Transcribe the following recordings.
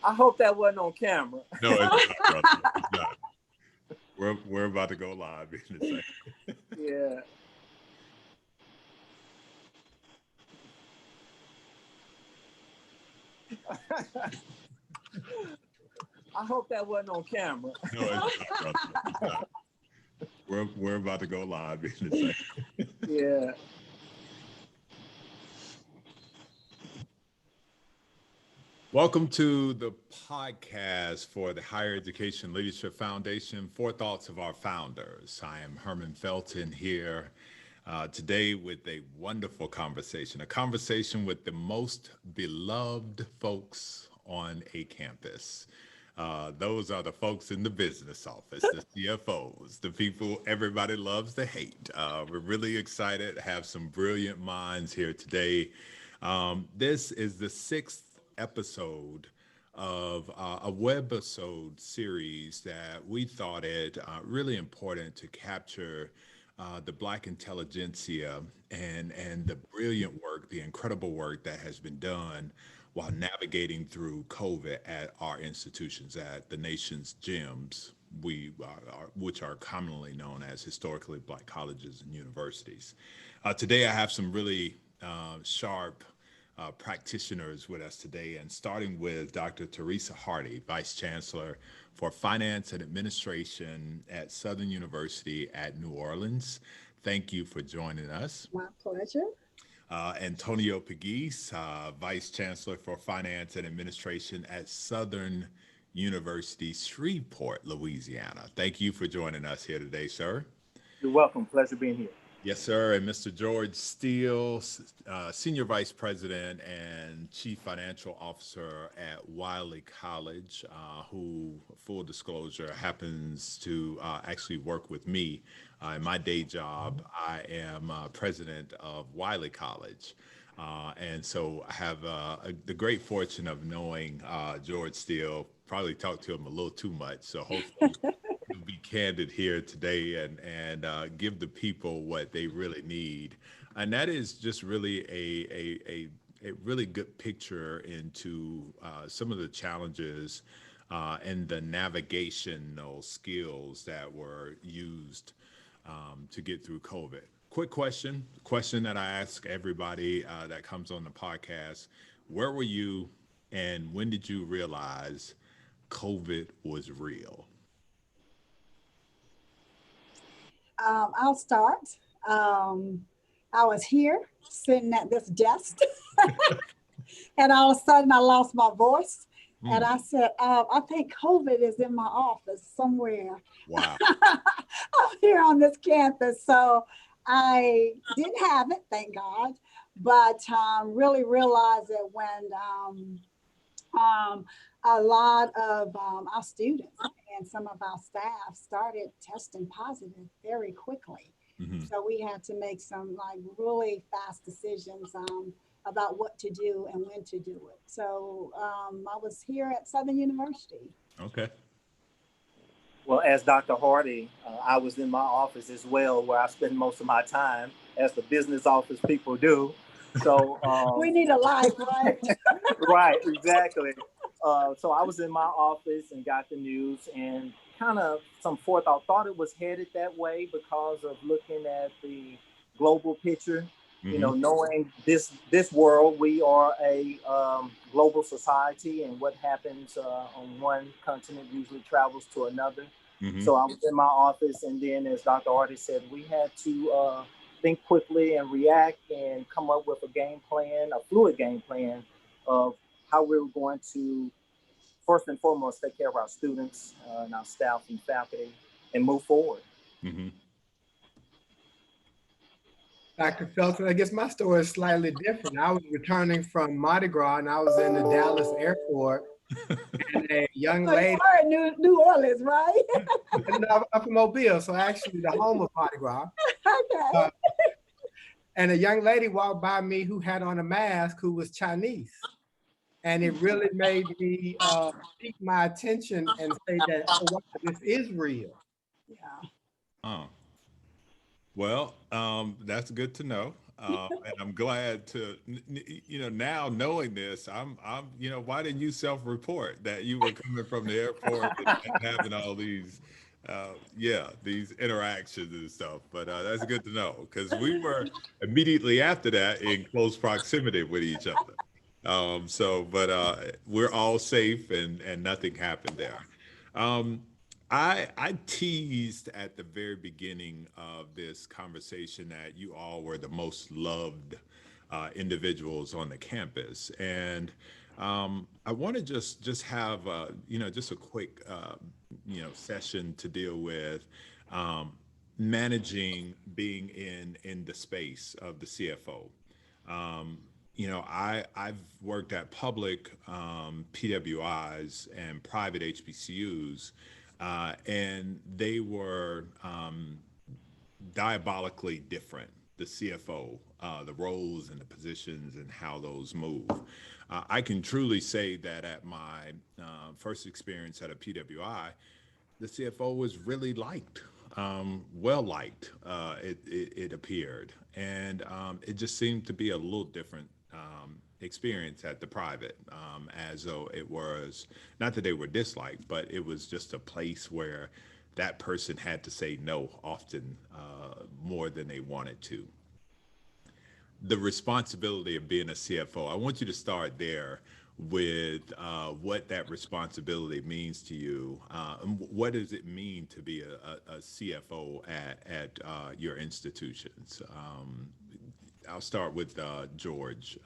I hope that wasn't on camera. No, it's not, brother. It's not. We're about to go live in a second. Yeah. I hope that wasn't on camera. No, it's not, brother. It's not. We're about to go live in a second. Yeah. Welcome to the podcast for the Higher Education Leadership Foundation, Four Thoughts of Our Founders. I am Herman Felton here today with a wonderful conversation, a conversation with the most beloved folks on a campus. Those are the folks in the business office, the CFOs, the people everybody loves to hate. We're really excited to have some brilliant minds here today. This is the sixth episode of a webisode series that we thought it really important to capture the Black intelligentsia and the brilliant work, the incredible work that has been done while navigating through COVID at our institutions, at the nation's gyms, which are commonly known as historically Black colleges and universities. Today, I have some really sharp practitioners with us today, and starting with Dr. Teresa Hardy, Vice Chancellor for Finance and Administration at Southern University at New Orleans. Thank you for joining us. My pleasure. Antonio Pegues, Vice Chancellor for Finance and Administration at Southern University, Shreveport, Louisiana. Thank you for joining us here today, sir. You're welcome. Pleasure being here. Yes, sir. And Mr. George Steele, Senior Vice President and Chief Financial Officer at Wiley College, who, full disclosure, happens to actually work with me. In my day job, I am president of Wiley College. And so I have the great fortune of knowing George Steele, probably talked to him a little too much. So hopefully he'll be candid here today and give the people what they really need. And that is just really a really good picture into some of the challenges and the navigational skills that were used to get through COVID. Quick question that I ask everybody that comes on the podcast: where were you and when did you realize COVID was real? I'll start. I was here sitting at this desk, and all of a sudden I lost my voice. And I said, I think COVID is in my office somewhere. Wow. I'm here on this campus. So I didn't have it, thank God, but really realized it when a lot of our students and some of our staff started testing positive very quickly. Mhm. So we had to make some really fast decisions about what to do and when to do it. So I was here at Southern University. Okay. Well, as Dr. Hardy, I was in my office as well, where I spend most of my time, as the business office people do. So We need a life, right? right, exactly. So I was in my office and got the news, and kind of some forethought, thought it was headed that way because of looking at the global picture. You know, knowing this world, we are a global society, and what happens on one continent usually travels to another. So I was in my office, and then, as Dr. Hardy said, we had to think quickly and react and come up with a game plan, a fluid game plan of how we were going to, first and foremost, take care of our students and our staff and faculty and move forward. Mm-hmm. Dr. Felton, I guess my story is slightly different. I was returning from Mardi Gras and I was in the Dallas airport, and a young So lady. you are in New Orleans, right? I'm from Mobile, so actually the home of Mardi Gras. Okay. And a young lady walked by me who had on a mask who was Chinese. And it really made me pique my attention and say that, oh, wow, this is real. Yeah. Oh. Well, that's good to know. And I'm glad to, now knowing this, why didn't you self-report that you were coming from the airport and having all these, these interactions and stuff? But that's good to know because we were immediately after that in close proximity with each other. But we're all safe and nothing happened there. Um, I teased at the very beginning of this conversation that you all were the most loved individuals on the campus, and I want to just have just a quick session to deal with managing being in the space of the CFO. I've worked at public PWIs and private HBCUs, and they were diabolically different. The CFO, the roles and the positions and how those move. I can truly say that at my first experience at a PWI, the CFO was really liked, well liked. It appeared, and it just seemed to be a little different experience at the private, as though it was not that they were disliked, but it was just a place where that person had to say no often, more than they wanted to. The responsibility of being a CFO, I want you to start there with what that responsibility means to you. And what does it mean to be a CFO at your institutions? I'll start with George.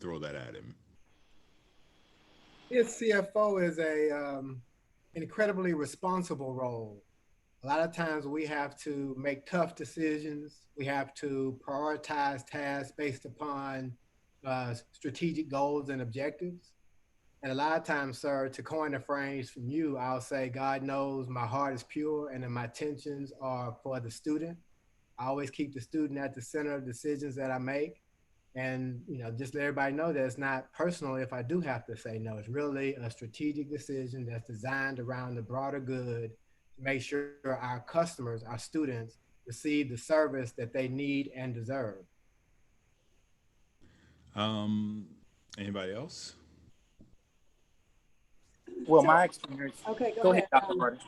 Throw that at him. His CFO is a incredibly responsible role. A lot of times we have to make tough decisions. We have to prioritize tasks based upon strategic goals and objectives. And a lot of times, sir, to coin a phrase from you, I'll say, God knows my heart is pure and my intentions are for the student. I always keep the student at the center of decisions that I make. And, just let everybody know that it's not personal if I do have to say no. It's really a strategic decision that's designed around the broader good to make sure our customers, our students, receive the service that they need and deserve. Anybody else? Well, So- my experience. Okay, Go ahead, Dr. Marty. Martin.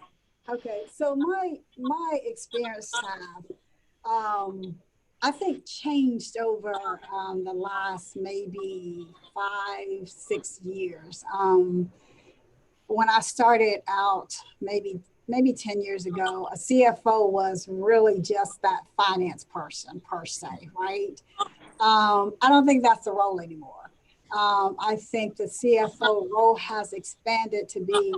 Okay, so my experience have, I think, changed over the last maybe 5-6 years. When I started out, maybe 10 years ago, a CFO was really just that finance person per se, right? I don't think that's the role anymore. I think the CFO role has expanded to be,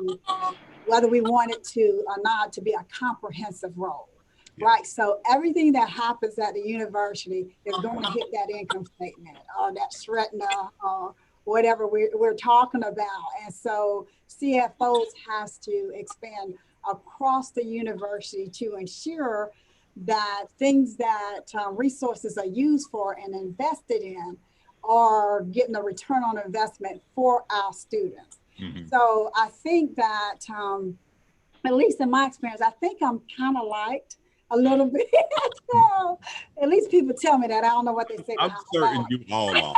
whether we want it to or not, to be a comprehensive role. Yeah. Right. So everything that happens at the university is going to hit that income statement or that SRETNA or whatever we're talking about. And so CFOs has to expand across the university to ensure that things that resources are used for and invested in are getting a return on investment for our students. Mm-hmm. So I think that, at least in my experience, I think I'm kind of liked a little bit. At least people tell me that. I don't know what they say. I'm certain you all are.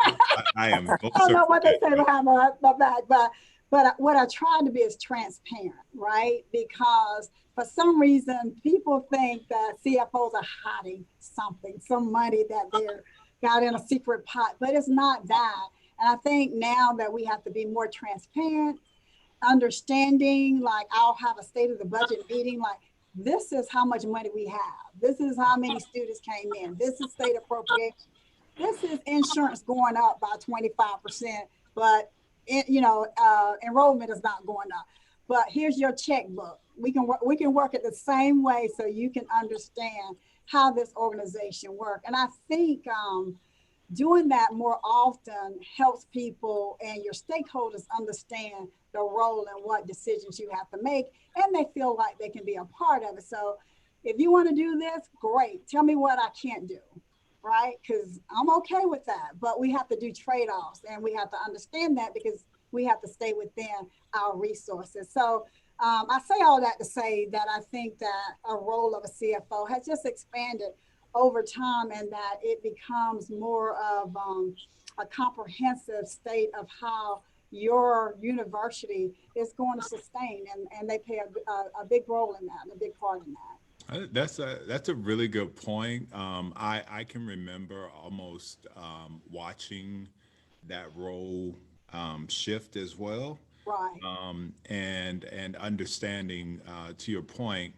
I am. I don't know what they say behind my back, but what I try to be is transparent, right? Because for some reason, people think that CFOs are hiding something, some money that they're got in a secret pot, but it's not that. And I think now that we have to be more transparent, understanding, like I'll have a state of the budget meeting, like this is how much money we have. This is how many students came in. This is state appropriation. This is insurance going up by 25%, but enrollment is not going up. But here's your checkbook. We can work it the same way so you can understand how this organization works. And I think doing that more often helps people and your stakeholders understand the role and what decisions you have to make, and they feel like they can be a part of it. So if you want to do this, great. Tell me what I can't do, right? Because I'm okay with that, but we have to do trade-offs, and we have to understand that because we have to stay within our resources. So I say all that to say that I think that a role of a CFO has just expanded over time, and that it becomes more of a comprehensive state of how your university is going to sustain, and they play a big role in that, and a big part in that. That's a really good point. I can remember almost watching that role shift as well, Right, and understanding to your point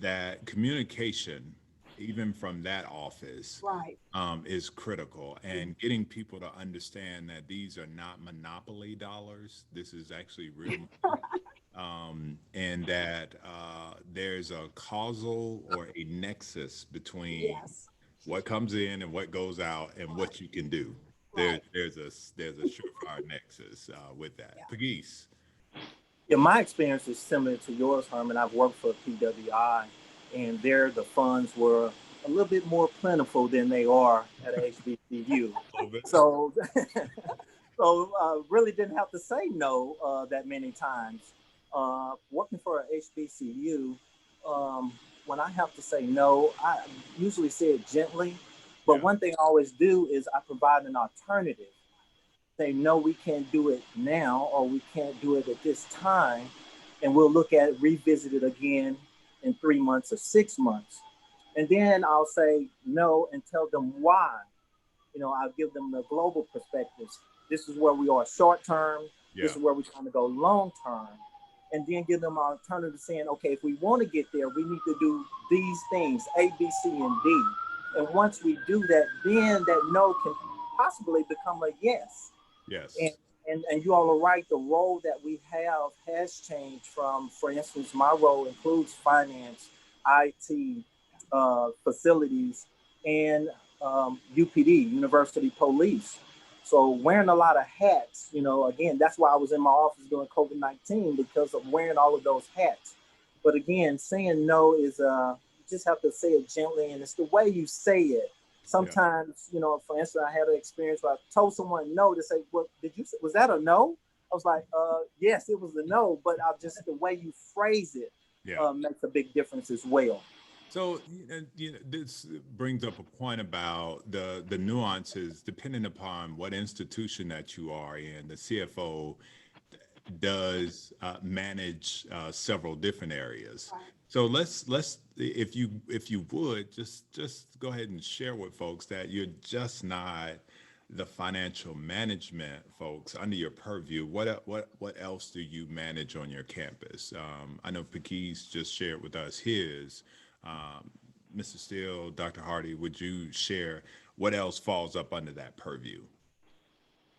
that communication, even from that office, right. is critical, and getting people to understand that these are not monopoly dollars. This is actually real money, and that there's a causal or a nexus between Yes, what comes in and what goes out and what you can do. right. There's a surefire nexus with that. Yeah. Pagis. Yeah, my experience is similar to yours, Herman. I've worked for PWI, and there the funds were a little bit more plentiful than they are at HBCU. So, really didn't have to say no that many times. Working for a HBCU, when I have to say no, I usually say it gently. But Yeah. one thing I always do is I provide an alternative. Say, no, we can't do it now, or we can't do it at this time. And we'll look at it, revisit it again in 3 months or 6 months. And then I'll say no and tell them why. I'll give them the global perspectives. This is where we are short term. This Yeah. is where we're trying to go long term. And then give them an alternative saying, okay, if we want to get there, we need to do these things, A, B, C, and D. And once we do that, then that no can possibly become a yes. Yes. And you all are right. The role that we have has changed from, for instance, my role includes finance, IT, facilities, and UPD, University Police. So wearing a lot of hats, again, that's why I was in my office during COVID-19, because of wearing all of those hats. But again, saying no is, you just have to say it gently, and it's the way you say it. Sometimes, for instance, I had an experience where I told someone no. To say, well, was that a no? I was like, yes, it was a no, but the way you phrase it makes a big difference as well. So, this brings up a point about the nuances depending upon what institution that you are in. The CFO does manage several different areas. So let's if you would just go ahead and share with folks that you're just not the financial management folks under your purview. What else do you manage on your campus? I know Pagis just shared with us his. Mr. Steele, Dr. Hardy, would you share what else falls up under that purview?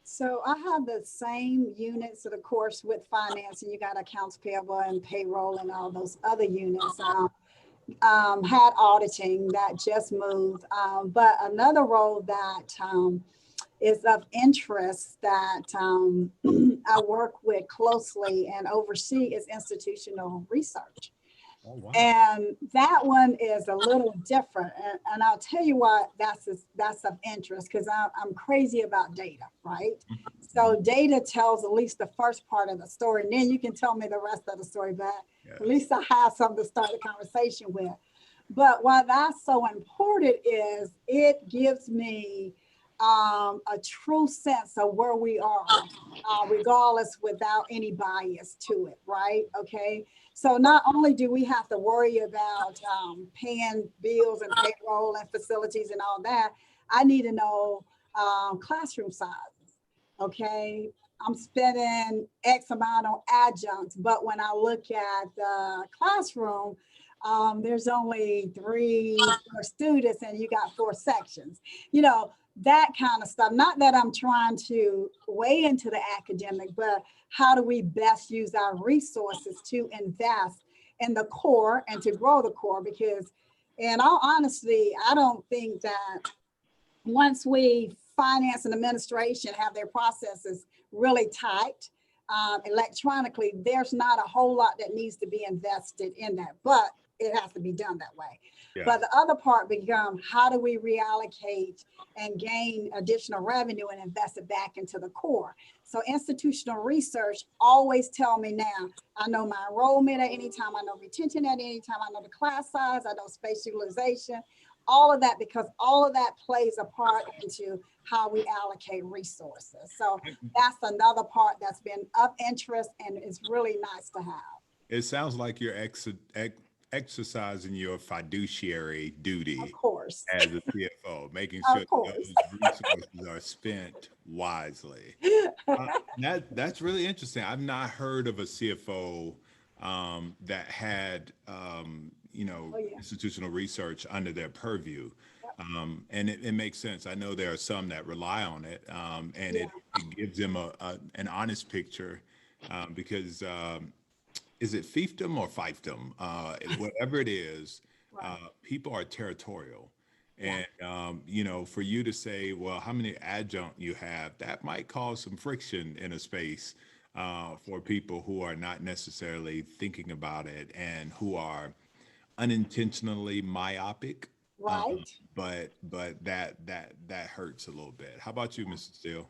So I have the same units, of course, with finance, and you got accounts payable and payroll and all those other units. Had auditing that just moved, but another role that is of interest that I work with closely and oversee is institutional research. Oh, wow. And that one is a little different. And I'll tell you why that's of interest, because I'm crazy about data, right? So data tells at least the first part of the story, and then you can tell me the rest of the story, but at least I have something to start the conversation with. But why that's so important is it gives me a true sense of where we are, regardless, without any bias to it, right? Okay. So not only do we have to worry about paying bills and payroll and facilities and all that, I need to know classroom sizes. Okay. I'm spending X amount on adjuncts, but when I look at the classroom, there's only 3 students and you got 4 sections, that kind of stuff. Not that I'm trying to weigh into the academic, but how do we best use our resources to invest in the core and to grow the core? Because in all honesty, I don't think that once we finance and administration have their processes really tight electronically, there's not a whole lot that needs to be invested in that, but it has to be done that way. Yeah. But the other part becomes, how do we reallocate and gain additional revenue and invest it back into the core? So institutional research always tell me now, I know my enrollment at any time, I know retention at any time, I know the class size, I know space utilization, all of that, because all of that plays a part into how we allocate resources. So that's another part that's been of interest and is really nice to have. It sounds like you're exercising your fiduciary duty Of course. as a CFO, making sure Of course. those resources are spent wisely. That's really interesting. I've not heard of a CFO that had institutional research under their purview. And it makes sense. I know there are some that rely on it, and it gives them an honest picture because is it fiefdom or fiefdom? Whatever it is, people are territorial. And, for you to say, well, how many adjunct you have, that might cause some friction in a space for people who are not necessarily thinking about it and who are unintentionally myopic. Right. But that hurts a little bit. How about you, Mr. Steele?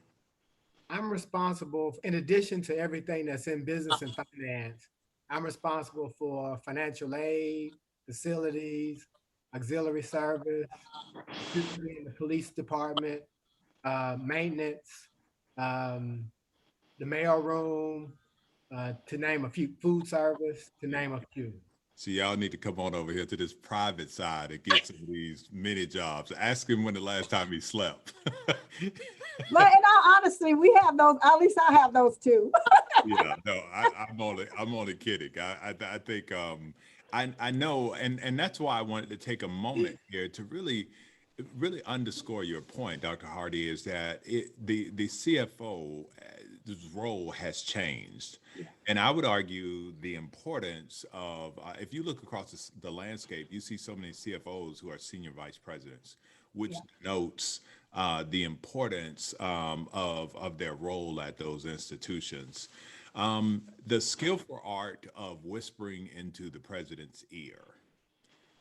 I'm responsible, in addition to everything that's in business and finance, I'm responsible for financial aid, facilities, auxiliary service, in the police department, maintenance, the mail room, to name a few, food service, to name a few. So y'all need to come on over here to this private side and get some of these mini jobs. Ask him when the last time he slept. But in all honesty, we have those. At least I have those too. Yeah, no, I'm only kidding. I think I know, and that's why I wanted to take a moment here to really underscore your point, Dr. Hardy, is that the CFO role has changed. And I would argue the importance of, if you look across the landscape, you see so many CFOs who are senior vice presidents, which denotes the importance of their role at those institutions. The skillful art of whispering into the president's ear.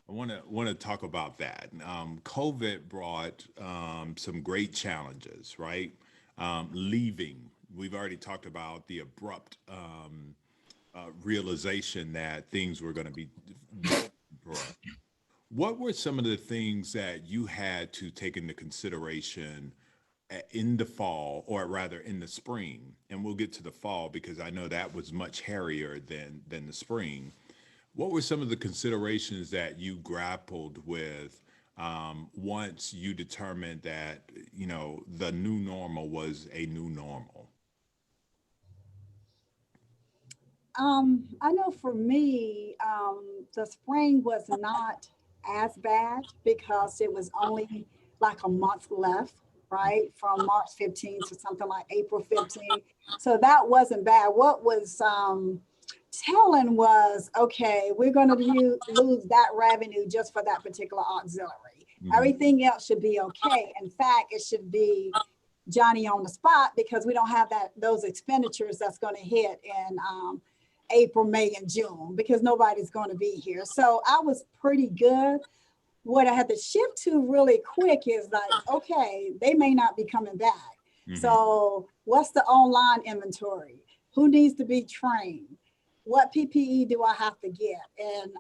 I want to talk about that. COVID brought some great challenges, right? Leaving. We've already talked about the abrupt realization that things were going to be abrupt. What were some of the things that you had to take into consideration in the fall, or rather in the spring? And we'll get to the fall because I know that was much hairier than the spring. What were some of the considerations that you grappled with once you determined that, the new normal was a new normal? I know for me, the spring was not as bad because it was only like a month left, right? From March 15th to something like April 15th. So that wasn't bad. What was telling was, okay, we're going to lose that revenue just for that particular auxiliary. Mm-hmm. Everything else should be okay. In fact, it should be Johnny on the spot because we don't have those expenditures that's going to hit in April, May, and June because nobody's going to be here. So I was pretty good. What I had to shift to really quick is like, okay, they may not be coming back. Mm-hmm. So what's the online inventory? Who needs to be trained? What PPE do I have to get? And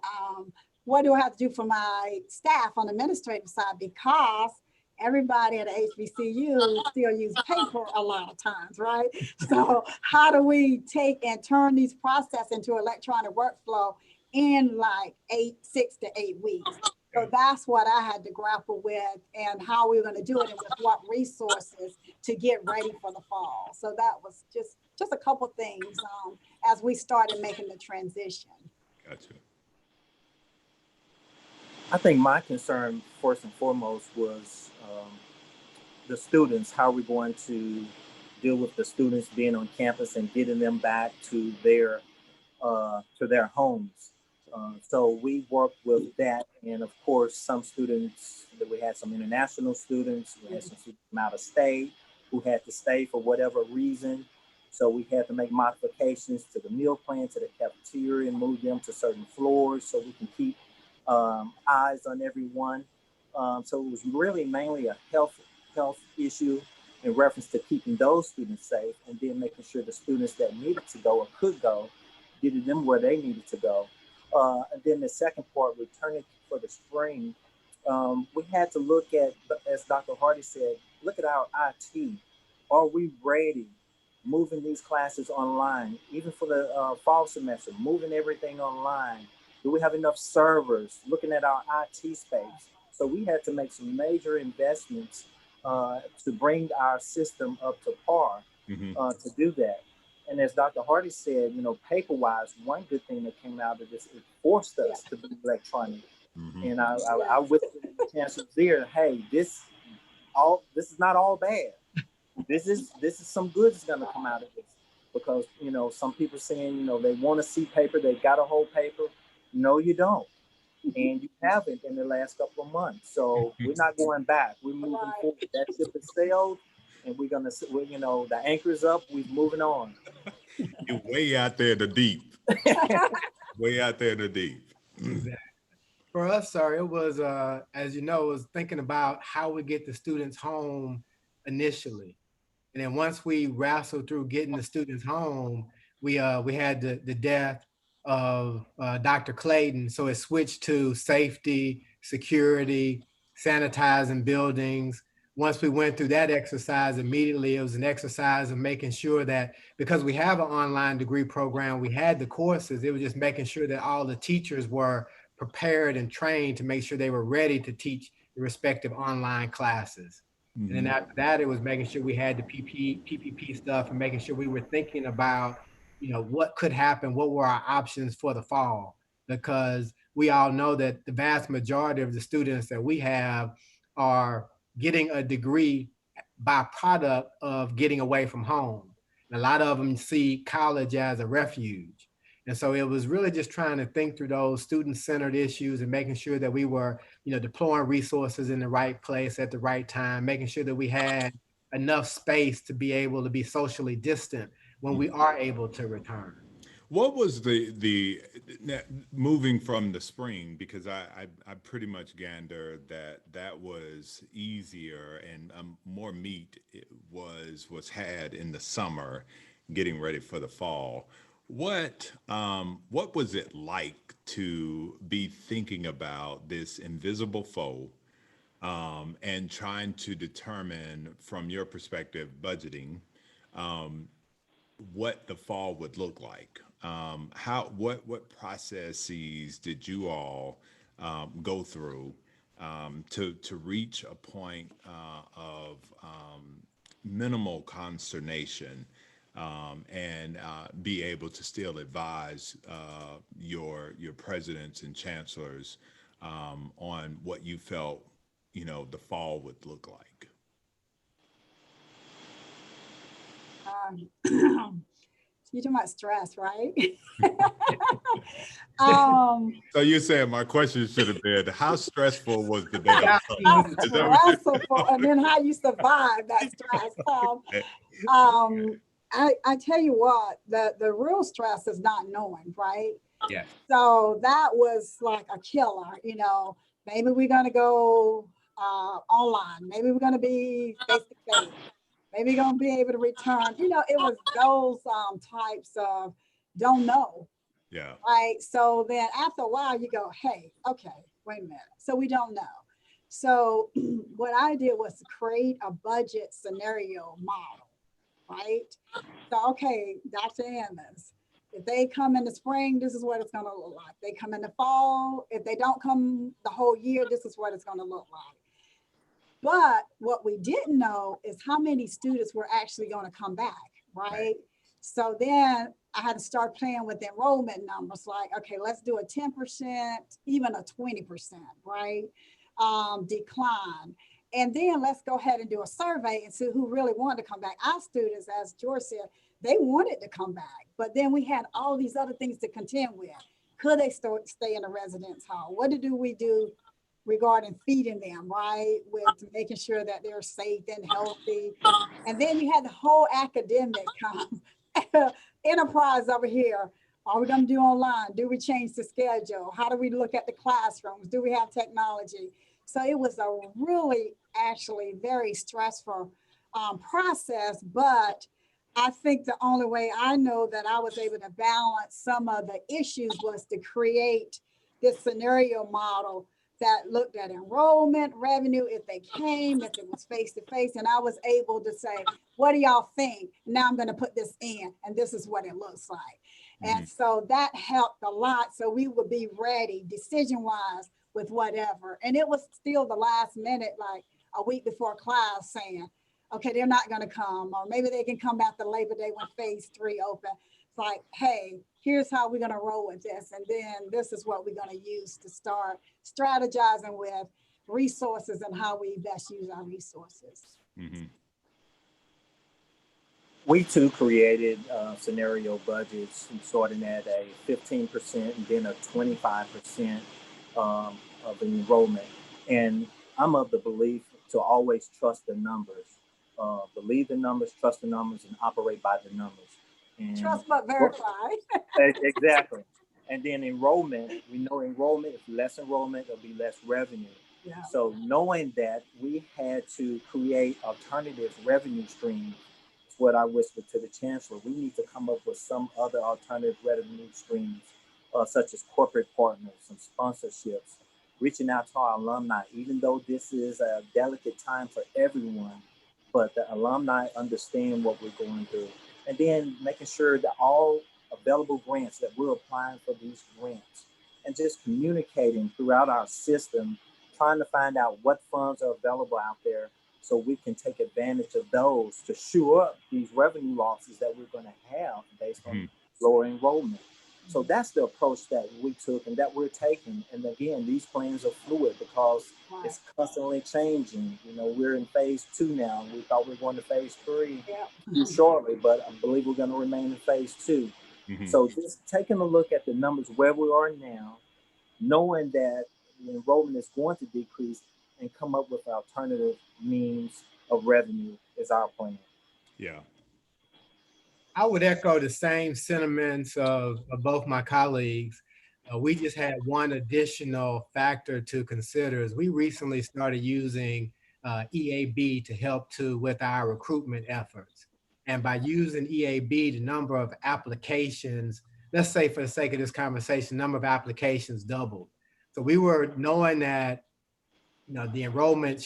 what do I have to do for my staff on the administrative side? Because everybody at HBCU still use paper a lot of times, right? So how do we take and turn these processes into electronic workflow in like 6 to 8 weeks? So that's what I had to grapple with and how we were going to do it and with what resources to get ready for the fall. So that was just a couple things as we started making the transition. Gotcha. I think my concern first and foremost was the students. How are we going to deal with the students being on campus and getting them back to their homes? So we worked with that, and of course, some students, we had some international students, we had some students from out of state who had to stay for whatever reason. So we had to make modifications to the meal plan, to the cafeteria, and move them to certain floors so we can keep eyes on everyone. So it was really mainly a health issue in reference to keeping those students safe, and then making sure the students that needed to go or could go, getting them where they needed to go. And then the second part, returning for the spring, we had to look at, as Dr. Hardy said, look at our IT. Are we ready? Moving these classes online, even for the fall semester, moving everything online. Do we have enough servers? Looking at our IT space. So we had to make some major investments to bring our system up to par to do that. And as Dr. Hardy said, paper-wise, one good thing that came out of this, it forced us to be electronic. And I whispered in the chancellor's ear, hey, this is not all bad. This is some good that's going to come out of this, because some people saying they want to see paper, they got to hold paper. No, you don't, and you haven't in the last couple of months. So we're not going back. We're moving forward. That ship has sailed, and we're gonna, the anchor's up. We're moving on. You're way out there in the deep. Way out there in the deep. Exactly. For us, sir, it was as you know, it was thinking about how we get the students home initially. And then once we wrestled through getting the students home, we had the death of Dr. Clayton. So it switched to safety, security, sanitizing buildings. Once we went through that exercise, immediately it was an exercise of making sure that, because we have an online degree program, we had the courses, it was just making sure that all the teachers were prepared and trained to make sure they were ready to teach the respective online classes. And then after that, it was making sure we had the PPP stuff and making sure we were thinking about, what could happen, what were our options for the fall, because we all know that the vast majority of the students that we have are getting a degree by product of getting away from home. And a lot of them see college as a refuge. And so it was really just trying to think through those student-centered issues and making sure that we were, deploying resources in the right place at the right time, making sure that we had enough space to be able to be socially distant when we are able to return. What was the moving from the spring, because I pretty much gander that was easier and more meat was had in the summer, getting ready for the fall. What was it like to be thinking about this invisible foe and trying to determine, from your perspective, budgeting, what the fall would look like? What processes did you all go through to reach a point of minimal consternation? And be able to still advise your presidents and chancellors on what you felt, the fall would look like. You're talking about stress, right? So you're saying my question should have been, how stressful was the day? Stressful, and then how you survive that stress. I tell you what, the real stress is not knowing, right? Yeah. So that was like a killer, maybe we're going to go online. Maybe we're going to be face to face. Maybe we're going to be able to return. It was those types of don't know. Yeah. Right. So then after a while you go, hey, okay, wait a minute. So we don't know. So what I did was to create a budget scenario model. Right. So, okay, Dr. Emmons, if they come in the spring, this is what it's going to look like. They come in the fall. If they don't come the whole year, this is what it's going to look like. But what we didn't know is how many students were actually going to come back. Right. So then I had to start playing with enrollment numbers, like, okay, let's do a 10%, even a 20%, right? Decline. And then let's go ahead and do a survey and see who really wanted to come back. Our students, as George said, they wanted to come back, but then we had all these other things to contend with. Could they stay in a residence hall? What do we do regarding feeding them, right? With making sure that they're safe and healthy. And then you had the whole academic enterprise over here. Are we going to do online? Do we change the schedule? How do we look at the classrooms? Do we have technology? So it was a really, actually very stressful process, but I think the only way I know that I was able to balance some of the issues was to create this scenario model that looked at enrollment, revenue, if they came, if it was face-to-face, and I was able to say, what do y'all think? Now I'm going to put this in, and this is what it looks like. Mm-hmm. And so that helped a lot. So we would be ready decision-wise with whatever. And it was still the last minute, like a week before class, saying, okay, they're not going to come, or maybe they can come after Labor Day when phase 3 open. It's like, hey, here's how we're going to roll with this. And then this is what we're going to use to start strategizing with resources and how we best use our resources. Mm-hmm. We too created scenario budgets starting at a 15% and then a 25% of enrollment. And I'm of the belief to always trust the numbers. Believe the numbers, trust the numbers, and operate by the numbers. And trust but verify. Exactly. And then enrollment, we know enrollment, if less enrollment, there'll be less revenue. Yeah. So knowing that, we had to create alternative revenue streams. It's what I whispered to the chancellor. We need to come up with some other alternative revenue streams, such as corporate partners, some sponsorships, reaching out to our alumni, even though this is a delicate time for everyone, but the alumni understand what we're going through. And then making sure that all available grants that we're applying for these grants and just communicating throughout our system, trying to find out what funds are available out there so we can take advantage of those to shore up these revenue losses that we're going to have based on lower enrollment. So that's the approach that we took and that we're taking. And again, these plans are fluid because it's constantly changing. You know, we're in phase 2 now. We thought we were going to phase 3 shortly, but I believe we're going to remain in phase 2. Mm-hmm. So just taking a look at the numbers where we are now, knowing that the enrollment is going to decrease and come up with alternative means of revenue is our plan. Yeah. I would echo the same sentiments of both my colleagues. We just had one additional factor to consider is we recently started using EAB to help with our recruitment efforts. And by using EAB, the number of applications, let's say for the sake of this conversation, number of applications doubled. So we were knowing that, you know, the enrollment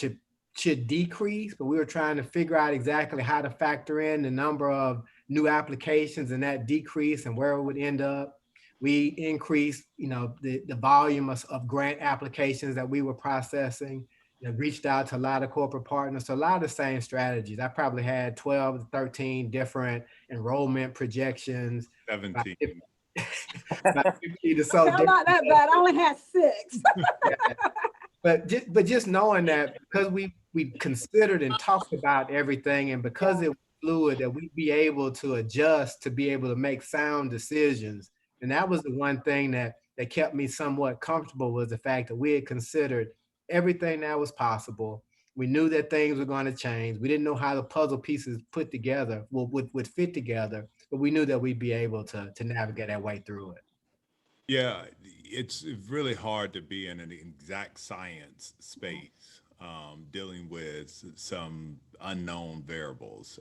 should decrease, but we were trying to figure out exactly how to factor in the number of new applications and that decrease and where it would end up. We increased, you know, the volume of grant applications that we were processing, you know, reached out to a lot of corporate partners. So a lot of the same strategies. I probably had 12 to 13 different enrollment projections. 17. About 50 to so different. Not that bad. I only had 6. But just knowing that because we considered and talked about everything, and because it was fluid, that we'd be able to adjust to be able to make sound decisions. And that was the one thing that kept me somewhat comfortable, was the fact that we had considered everything that was possible. We knew that things were going to change. We didn't know how the puzzle pieces put together would fit together, but we knew that we'd be able to navigate our way through it. Yeah, it's really hard to be in an exact science space, dealing with some unknown variables,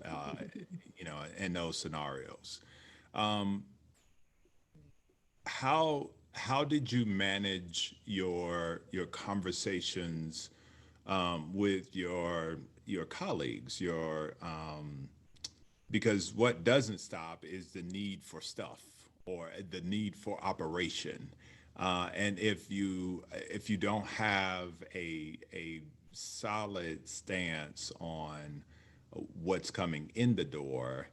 you know, in those scenarios. How did you manage your conversations with your colleagues? Because what doesn't stop is the need for stuff, or the need for operation. And if you don't have a solid stance on what's coming in the door,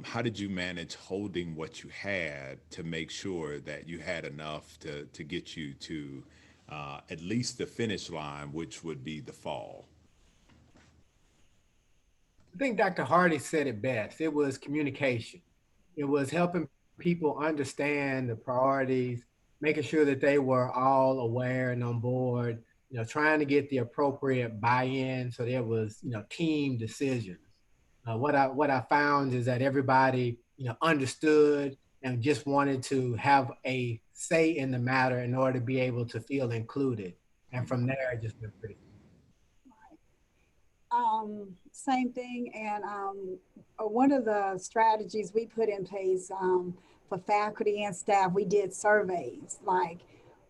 how did you manage holding what you had to make sure that you had enough to get you to at least the finish line, which would be the fall? I think Dr. Hardy said it best. It was communication. It was helping people understand the priorities, making sure that they were all aware and on board, you know, trying to get the appropriate buy-in so there was, you know, team decisions. What I found is that everybody, you know, understood and just wanted to have a say in the matter in order to be able to feel included. And from there, it just went pretty. Same thing. And one of the strategies we put in place for faculty and staff, we did surveys, like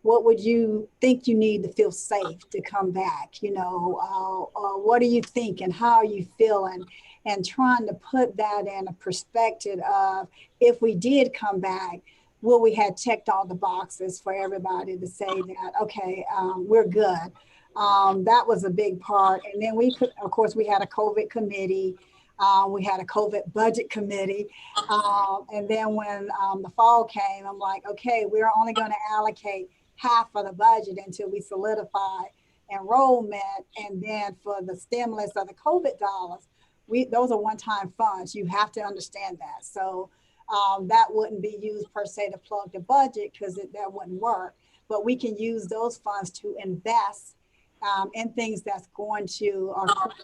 what would you think you need to feel safe to come back? What do you think and how are you feeling? And trying to put that in a perspective of, if we did come back, will we have checked all the boxes for everybody to say that, okay, we're good. That was a big part. And then of course, we had a COVID committee. We had a COVID budget committee. And then when the fall came, I'm like, okay, we're only going to allocate half of the budget until we solidify enrollment. And then for the stimulus of the COVID dollars, those are one-time funds. You have to understand that. So that wouldn't be used per se to plug the budget, because that wouldn't work. But we can use those funds to invest in things that's going to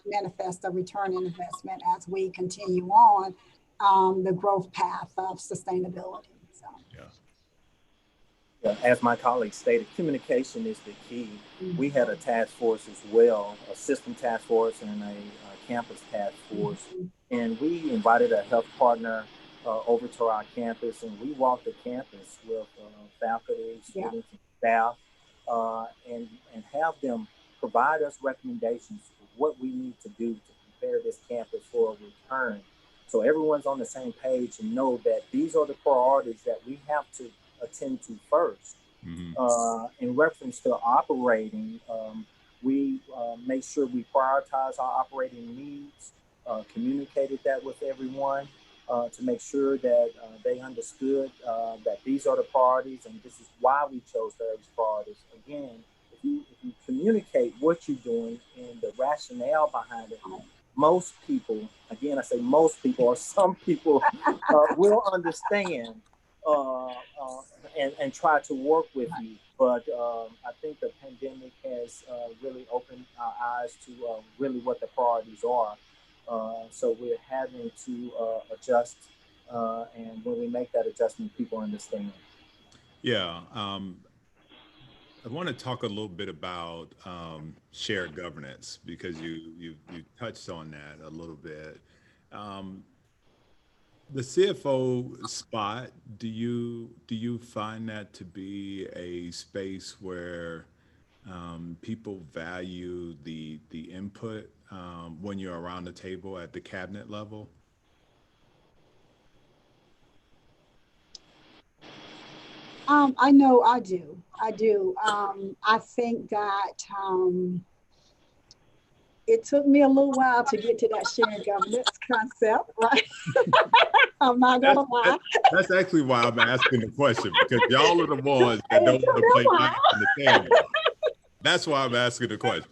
manifest a return on investment as we continue on the growth path of sustainability. So. Yeah, as my colleague stated, communication is the key. Mm-hmm. We had a task force as well, a system task force and a campus task force. Mm-hmm. And we invited a health partner over to our campus, and we walked the campus with faculty, students, and staff, and have them provide us recommendations for what we need to do to prepare this campus for a return. So everyone's on the same page and know that these are the priorities that we have to attend to first. Mm-hmm. In reference to operating, we make sure we prioritize our operating needs, communicated that with everyone to make sure that they understood that these are the priorities and this is why we chose those priorities. Again, if you communicate what you're doing and the rationale behind it, most people, again, I say most people, or some people will understand and try to work with you. But I think the pandemic has really opened our eyes to really what the priorities are. So we're having to adjust. And when we make that adjustment, people understand. Yeah. I want to talk a little bit about shared governance, because you touched on that a little bit. The CFO spot, do you find that to be a space where people value the input when you're around the table at the cabinet level? I know I do. I think that it took me a little while to get to that shared governance concept, right? I'm not gonna lie. That's actually why I'm asking the question, because y'all are the ones that don't want to play back in the camera. That's why I'm asking the question.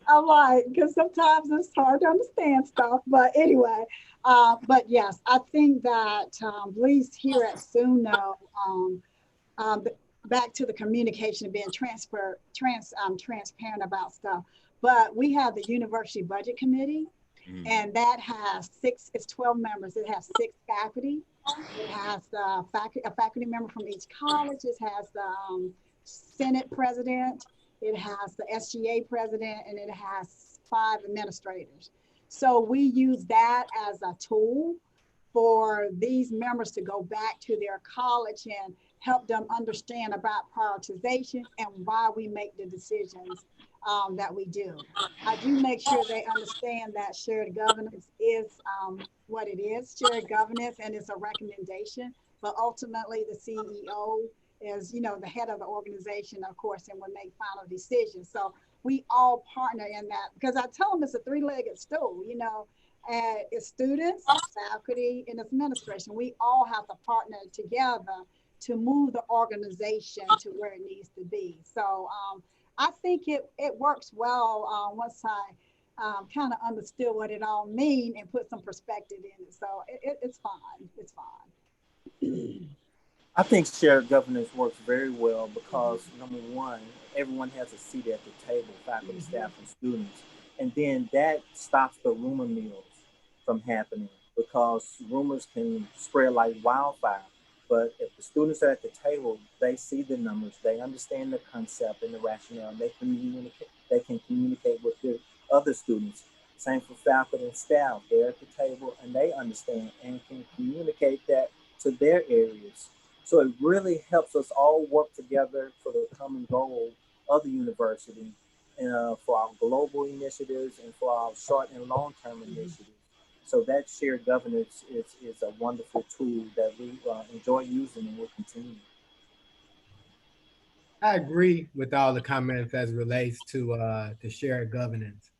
I'm like, because sometimes it's hard to understand stuff, but anyway. But yes, I think that at least here at SUNO, back to the communication, being transparent about stuff. But we have the University Budget Committee, and that has 12 members. It has 6 faculty. It has a faculty member from each college. It has the Senate president. It has the SGA president, and it has 5 administrators. So we use that as a tool for these members to go back to their college and help them understand about prioritization and why we make the decisions that we do. I do make sure they understand that shared governance is what it is, shared governance, and it's a recommendation, but ultimately the CEO is, the head of the organization, of course, and will make final decisions. So we all partner in that, because I tell them it's a 3-legged stool, and it's students, faculty, and administration. We all have to partner together to move the organization to where it needs to be. So I think it works well once I kind of understood what it all means and put some perspective in it. So it's fine. It's fine. I think shared governance works very well because, number one, everyone has a seat at the table, faculty, staff, and students. And then that stops the rumor mills from happening, because rumors can spread like wildfire. But if the students are at the table, they see the numbers, they understand the concept and the rationale, and they can communicate with their other students. Same for faculty and staff. They're at the table and they understand and can communicate that to their areas. So it really helps us all work together for the common goal of the university, for our global initiatives and for our short and long-term initiatives. So that shared governance is a wonderful tool that we enjoy using and will continue. I agree with all the comments as it relates to shared governance.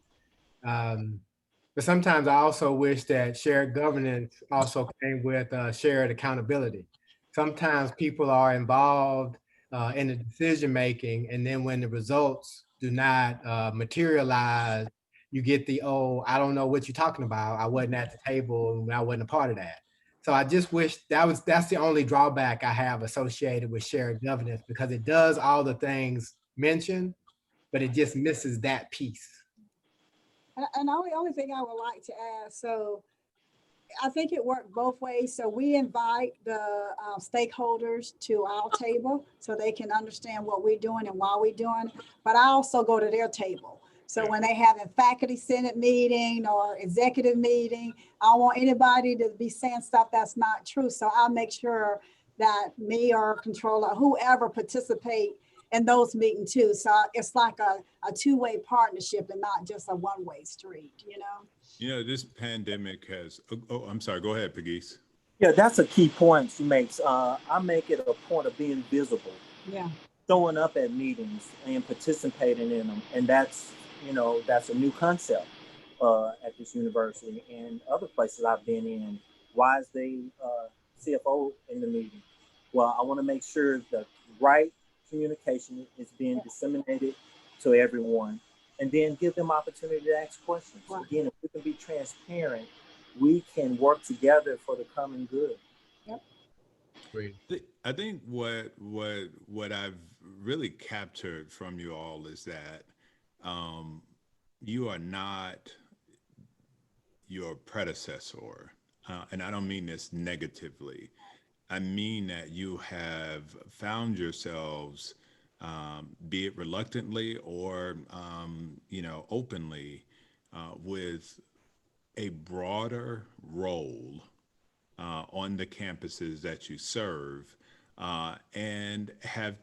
But sometimes I also wish that shared governance also came with shared accountability. Sometimes people are involved in the decision making, and then when the results do not materialize, you get the, oh, I don't know what you're talking about. I wasn't at the table and I wasn't a part of that. So I just wish that's the only drawback I have associated with shared governance, because it does all the things mentioned, but it just misses that piece. And the only thing I would like to add, so I think it worked both ways. So we invite the stakeholders to our table so they can understand what we're doing and why we're doing. But I also go to their table. So when they have a faculty senate meeting or executive meeting, I don't want anybody to be saying stuff that's not true. So I'll make sure that me or controller, whoever participate in those meetings too. So it's like a two-way partnership and not just a one-way street, you know? You know, this pandemic has, I'm sorry, go ahead, Pegues. Yeah, that's a key point she makes. I make it a point of being visible. Yeah. Showing up at meetings and participating in them. And that's a new concept at this university and other places I've been in. Why is the CFO in the meeting? Well, I want to make sure the right communication is being disseminated to everyone, and then give them opportunity to ask questions. Right. Again, if we can be transparent, we can work together for the common good. Yep. Great. I think what I've really captured from you all is that you are not your predecessor, and I don't mean this negatively. I mean that you have found yourselves, be it reluctantly or openly, with a broader role on the campuses that you serve, and have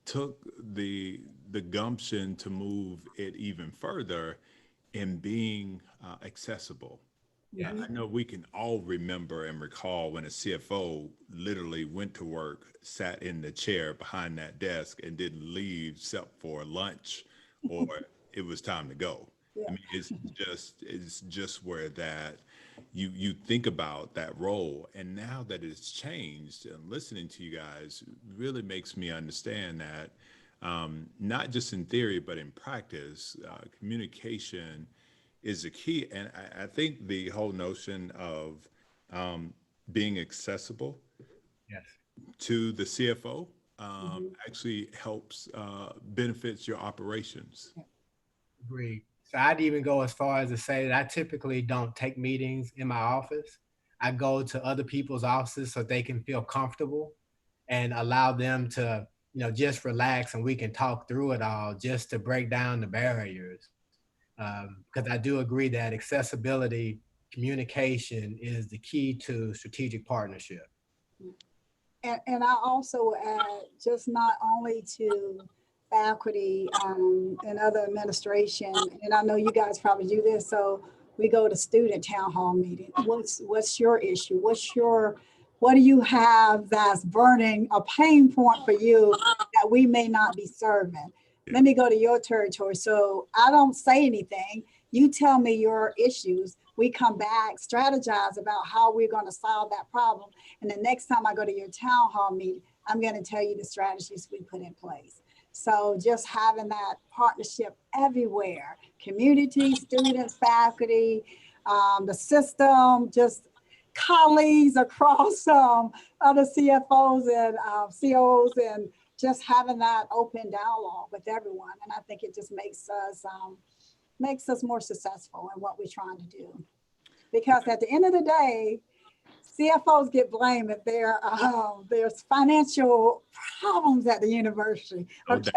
took the gumption to move it even further in being accessible. Yeah, I know we can all remember and recall when a CFO literally went to work, sat in the chair behind that desk and didn't leave except for lunch or it was time to go. Yeah. I mean, it's just where that you think about that role. And now that it's changed, and listening to you guys really makes me understand that not just in theory, but in practice, communication is a key. And I think the whole notion of being accessible to the CFO actually helps, benefits your operations. Agreed. So I'd even go as far as to say that I typically don't take meetings in my office. I go to other people's offices so they can feel comfortable and allow them to, just relax, and we can talk through it all just to break down the barriers. Because I do agree that accessibility, communication is the key to strategic partnership. And I also add, just not only to faculty and other administration, and I know you guys probably do this, so we go to student town hall meeting. What's your issue? What do you have that's burning a pain point for you that we may not be serving? Let me go to your territory. So I don't say anything. You tell me your issues. We come back, strategize about how we're going to solve that problem. And the next time I go to your town hall meeting, I'm going to tell you the strategies we put in place. So just having that partnership everywhere, community, students, faculty, the system, just colleagues across other CFOs and COs, and just having that open dialogue with everyone. And I think it just makes us more successful in what we're trying to do. Because at the end of the day, CFOs get blamed if there's financial problems at the university. Okay?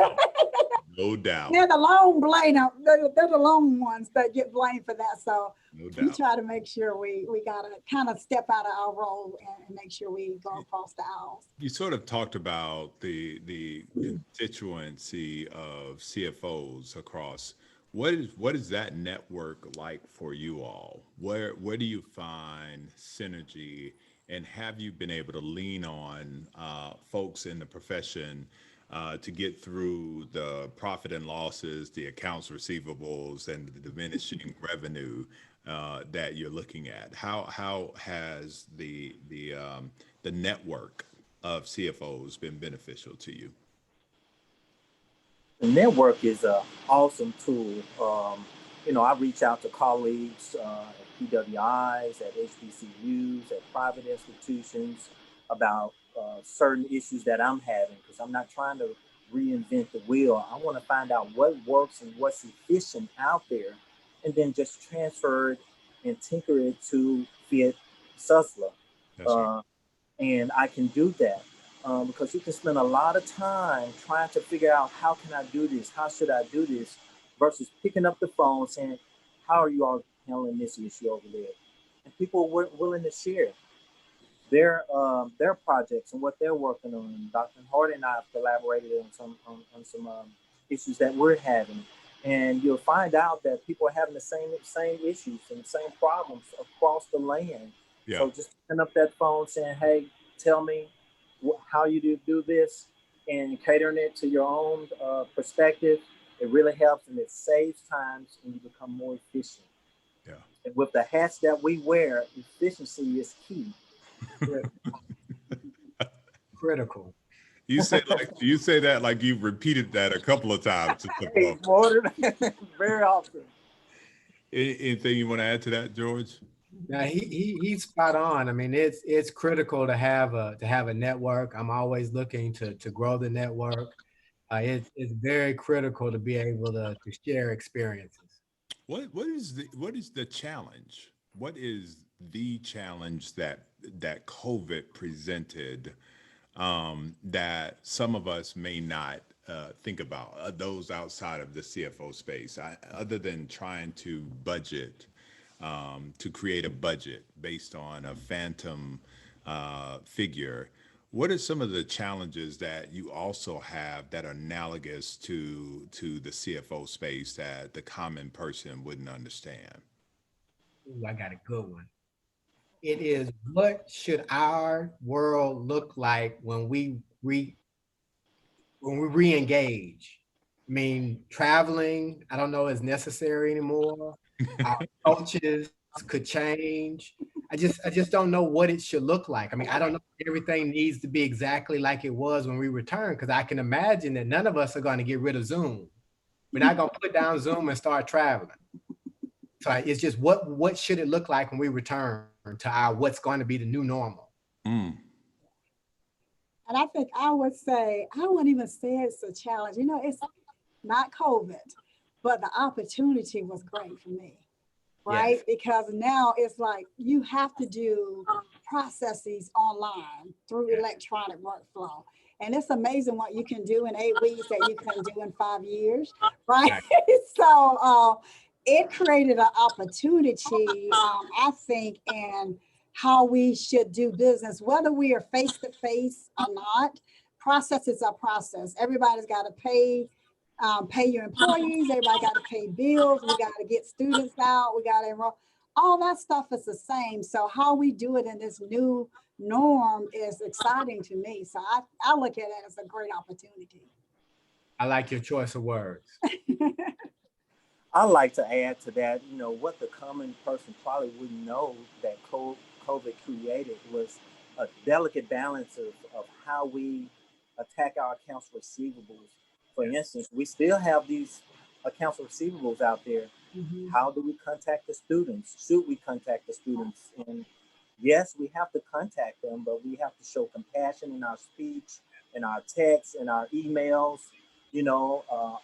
No doubt. They're the lone blame. They're the lone ones that get blamed for that. So No we doubt. try to make sure we gotta kind of step out of our role and make sure we go across the aisles. You sort of talked about the constituency of CFOs across. What is that network like for you all? Where do you find synergy, and have you been able to lean on folks in the profession to get through the profit and losses, the accounts receivables, and the diminishing revenue that you're looking at? How has the network of CFOs been beneficial to you? The network is an awesome tool. I reach out to colleagues at PWIs, at HBCUs, at private institutions about certain issues that I'm having, because I'm not trying to reinvent the wheel. I want to find out what works and what's efficient out there, and then just transfer it and tinker it to fit Sussler. That's right. And I can do that because you can spend a lot of time trying to figure out, how can I do this? How should I do this? Versus picking up the phone saying, how are you all handling this issue over there? And people were willing to share their projects and what they're working on. Dr. Hardy and I have collaborated on some issues that we're having. And you'll find out that people are having the same issues and the same problems across the land. Yeah. So just picking up that phone saying, hey, tell me how you do this, and catering it to your own perspective, it really helps, and it saves times and you become more efficient. Yeah. And with the hats that we wear, efficiency is key. Critical. You say that like you've repeated that a couple of times. Very often. Anything you want to add to that, George? Now he's spot on. I mean, it's critical to have a network. I'm always looking to grow the network. It's very critical to be able to share experiences. What is the challenge? What is the challenge that COVID presented that some of us may not think about, those outside of the CFO space, other than trying to budget, to create a budget based on a phantom figure? What are some of the challenges that you also have that are analogous to the CFO space that the common person wouldn't understand? Ooh, I got a good one. It is, what should our world look like when we re-engage? I mean, traveling, I don't know, is necessary anymore. Our coaches could change. I just don't know what it should look like. I mean, I don't know if everything needs to be exactly like it was when we return, because I can imagine that none of us are going to get rid of Zoom. We're not going to put down Zoom and start traveling. So it's just, what should it look like when we return to our what's going to be the new normal? Mm. And I think I wouldn't even say it's a challenge. It's not COVID, but the opportunity was great for me, right? Yes. Because now it's like you have to do processes online through electronic workflow. And it's amazing what you can do in 8 weeks that you couldn't do in 5 years, right? So it created an opportunity, I think, in how we should do business, whether we are face-to-face or not. Process is a process. Everybody's got to pay your employees. Everybody got to pay bills. We got to get students out. We got to enroll. All that stuff is the same. So how we do it in this new norm is exciting to me. So I look at it as a great opportunity. I like your choice of words. I like to add to that, what the common person probably wouldn't know that COVID created was a delicate balance of how we attack our accounts receivables. For instance, we still have these accounts receivables out there. Mm-hmm. How do we contact the students? Should we contact the students? And yes, we have to contact them, but we have to show compassion in our speech, in our texts, in our emails,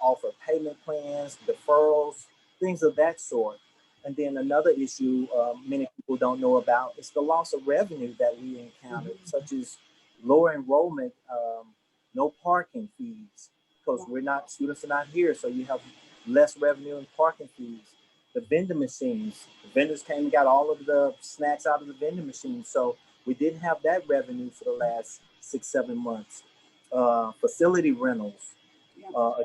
offer payment plans, deferrals, things of that sort. And then another issue many people don't know about is the loss of revenue that we encountered, such as lower enrollment, no parking fees. because students are not here. So you have less revenue in parking fees. The vending machines, the vendors came and got all of the snacks out of the vending machines. So we didn't have that revenue for the last 6-7 months. Facility rentals.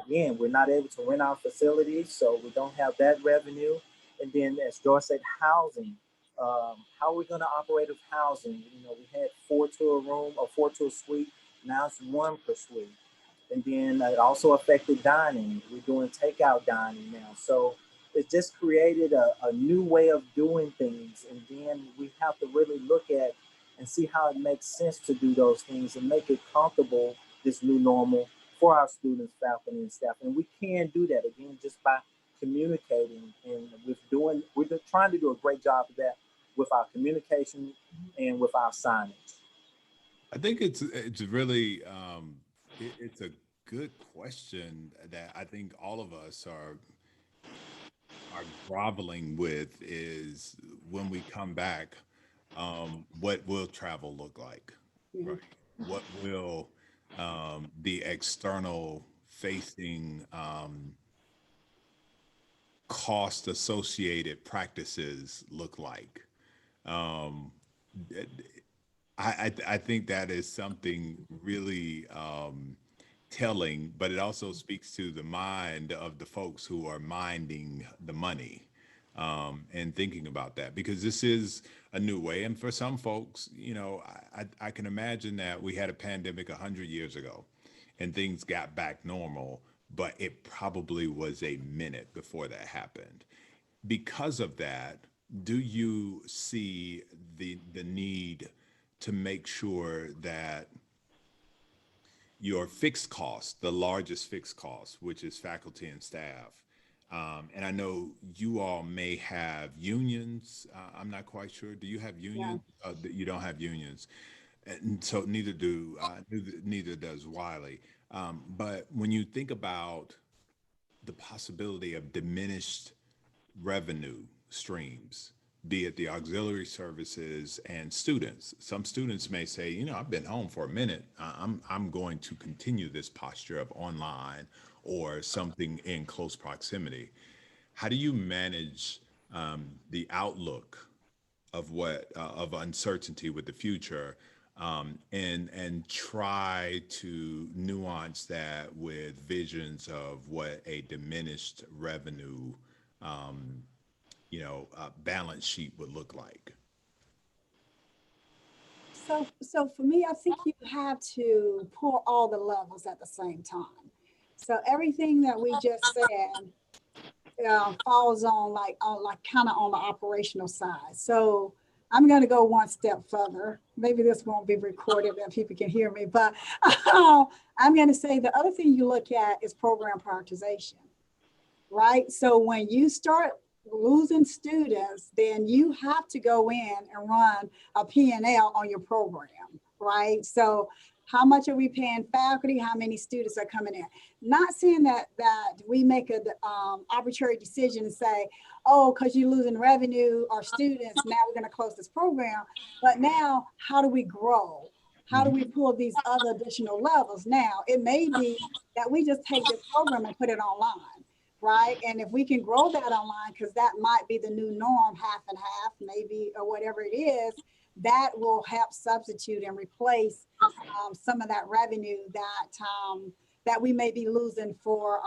Again, we're not able to rent our facilities, so we don't have that revenue. And then, as George said, housing. How are we going to operate with housing? We had 4 to a room or 4 to a suite. Now it's 1 per suite. And then it also affected dining. We're doing takeout dining now. So it just created a new way of doing things. And then we have to really look at and see how it makes sense to do those things and make it comfortable, this new normal, for our students, faculty, and staff. And we can do that, again, just by communicating. And we're trying to do a great job of that with our communication and with our signage. I think it's really, it's a good question that I think all of us are groveling with, is when we come back, what will travel look like, right? What will the external facing cost associated practices look like? I think that is something really telling, but it also speaks to the mind of the folks who are minding the money, and thinking about that, because this is a new way. And for some folks, I can imagine that we had a pandemic 100 years ago and things got back normal, but it probably was a minute before that happened. Because of that, do you see the need to make sure that your fixed cost, the largest fixed cost, which is faculty and staff, and I know you all may have unions. I'm not quite sure. Do you have unions? You don't have unions, and so neither does Wiley. But when you think about the possibility of diminished revenue streams, be it the auxiliary services and students. Some students may say, I've been home for a minute. I'm going to continue this posture of online or something in close proximity. How do you manage the outlook of of uncertainty with the future, and try to nuance that with visions of what a diminished revenue balance sheet would look like? So for me, I think you have to pull all the levels at the same time. So everything that we just said falls on kind of on the operational side. So I'm going to go one step further. Maybe this won't be recorded and people can hear me, but I'm going to say the other thing you look at is program prioritization, right? So when you start losing students, then you have to go in and run a P&L on your program, right? So how much are we paying faculty? How many students are coming in? Not saying that we make an arbitrary decision and say, oh, because you're losing revenue or students, now we're going to close this program. But now, how do we grow? How do we pull these other additional levels? Now, it may be that we just take this program and put it online, right? And if we can grow that online, because that might be the new norm, half and half, maybe, or whatever it is, that will help substitute and replace some of that revenue that we may be losing for,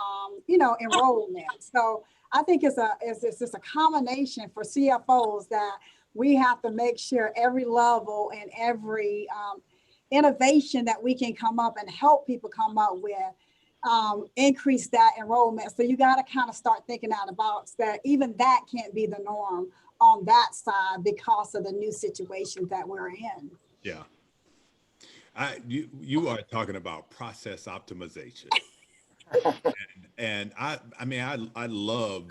enrollment. So I think it's just a combination for CFOs that we have to make sure every level and every innovation that we can come up and help people come up with, increase that enrollment. So you got to kind of start thinking out of the box that even that can't be the norm on that side because of the new situations that we're in. Yeah. You are talking about process optimization. and I love,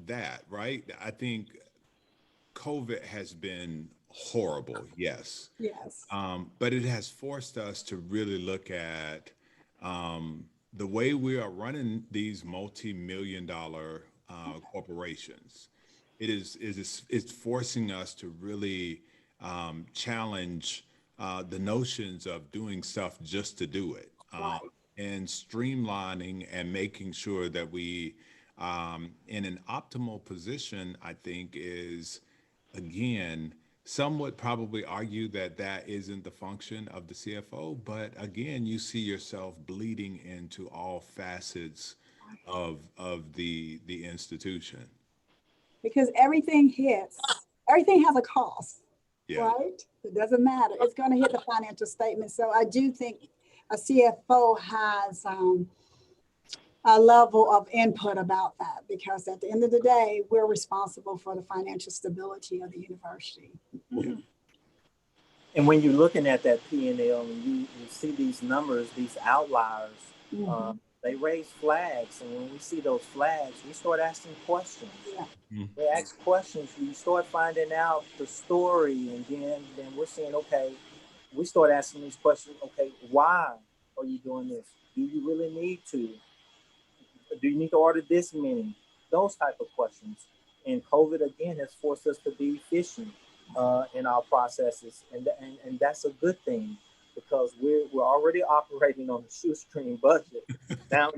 that, right? I think COVID has been horrible. Yes. Yes. But it has forced us to really look at the way we are running these multi-million-dollar corporations. It's forcing us to really challenge the notions of doing stuff just to do it. Right. and streamlining and making sure that we, in an optimal position, I think is, again, some would probably argue that that isn't the function of the CFO, but again, you see yourself bleeding into all facets of the institution. Because everything has a cost, Yeah. right? It doesn't matter. It's going to hit the financial statement. So I do think a CFO has a level of input about that, because at the end of the day, we're responsible for the financial stability of the university. Yeah. And when you're looking at that P&L and you see these numbers, these outliers, they raise flags. And when we see those flags, we start asking questions. Yeah. We ask questions, we start finding out the story, and then we're saying, okay, we start asking these questions, okay, why are you doing this? Do you really need to? Do you need to order this many? Those type of questions. And COVID, again, has forced us to be efficient in our processes. And that's a good thing, because we're already operating on a shoestring budget. Now,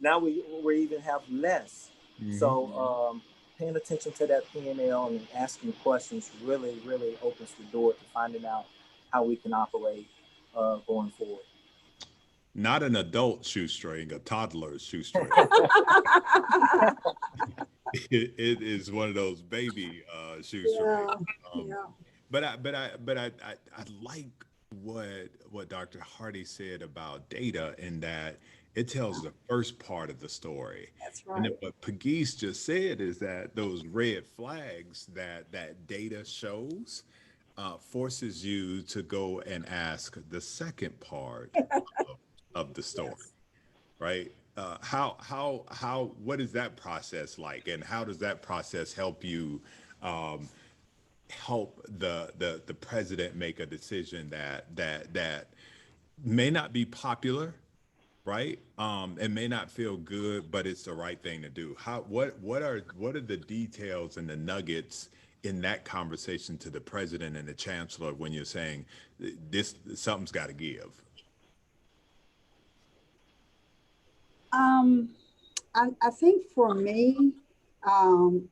now we even have less. So paying attention to that P&L and asking questions really, really opens the door to finding out how we can operate going forward. Not an adult shoestring, a toddler's shoestring. It is one of those baby shoestrings. But I like what Dr. Hardy said about data, in that it tells the first part of the story. That's right. And then what Pegues just said is that those red flags that data shows forces you to go and ask the second part of the story, right? What is that process like, and how does that process help you help the president make a decision that may not be popular, right? It may not feel good, but it's the right thing to do. What are the details and the nuggets in that conversation to the president and the chancellor when you're saying something's got to give? I think for me, I'm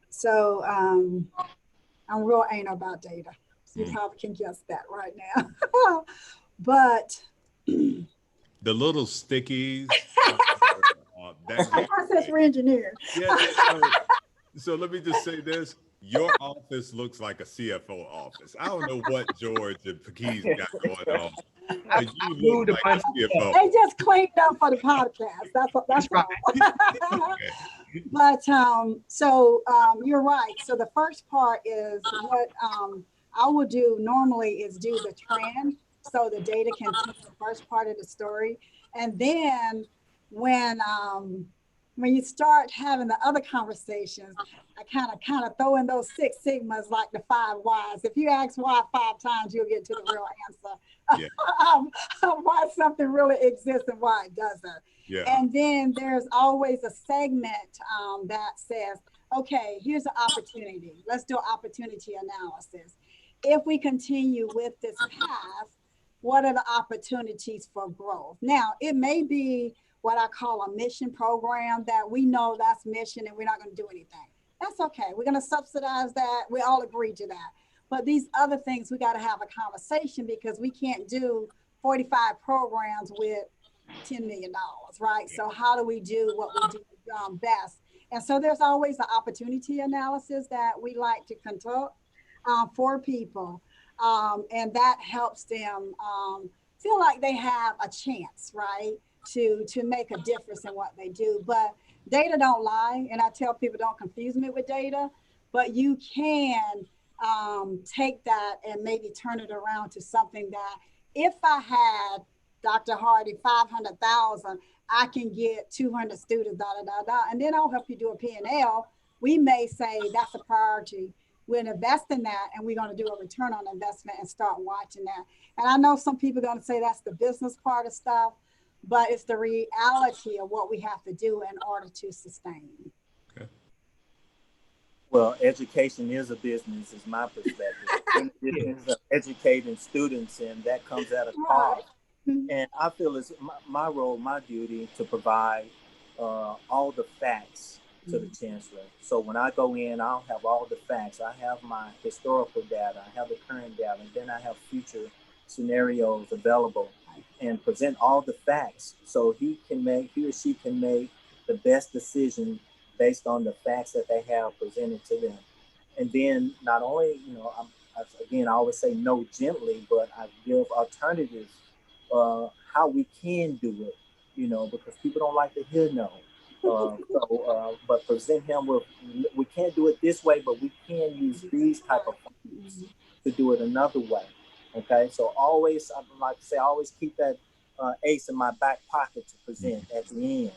real anal about data. So you probably can guess that right now. But the little stickies. Process re-engineered. Yeah. So let me just say this. Your office looks like a CFO office. I don't know what George and Pegues got going on, but you look like a CFO. They just cleaned up for the podcast. That's right. But you're right. So the first part is what I will do normally is do the trend, so the data can tell the first part of the story, and then when you start having the other conversations, I kind of throw in those 6 sigmas, like the 5 whys. If you ask why 5 times, you'll get to the real answer. Yeah. Why something really exists and why it doesn't. Yeah. And then there's always a segment that says, okay, here's an opportunity. Let's do opportunity analysis. If we continue with this path, what are the opportunities for growth? Now, it may be what I call a mission program, that we know that's mission and we're not going to do anything. That's okay. We're going to subsidize that. We all agree to that. But these other things, we got to have a conversation, because we can't do 45 programs with $10 million, right? So how do we do what we do best? And so there's always the opportunity analysis that we like to conduct for people. And that helps them feel like they have a chance, right? To make a difference in what they do. But data don't lie. And I tell people, don't confuse me with data, but you can take that and maybe turn it around to something that, if I had, Dr. Hardy, 500,000, I can get 200 students, and then I'll help you do a P&L. We may say that's a priority. We're investing that, and we're going to do a return on investment and start watching that. And I know some people are going to say that's the business part of stuff, but it's the reality of what we have to do in order to sustain. Okay. Well, education is a business, is my perspective. It's educating students, and that comes at a cost. And I feel it's my role, my duty to provide all the facts to the chancellor. So when I go in, I'll have all the facts. I have my historical data, I have the current data, and then I have future scenarios available and present all the facts so he or she can make the best decision based on the facts that they have presented to them. And then not only, again, I always say no gently, but I give alternatives, how we can do it, because people don't like to hear no. But present him with, we can't do it this way, but we can use these type of things to do it another way. Okay, so always, I like to say, always keep that ace in my back pocket to present at the end.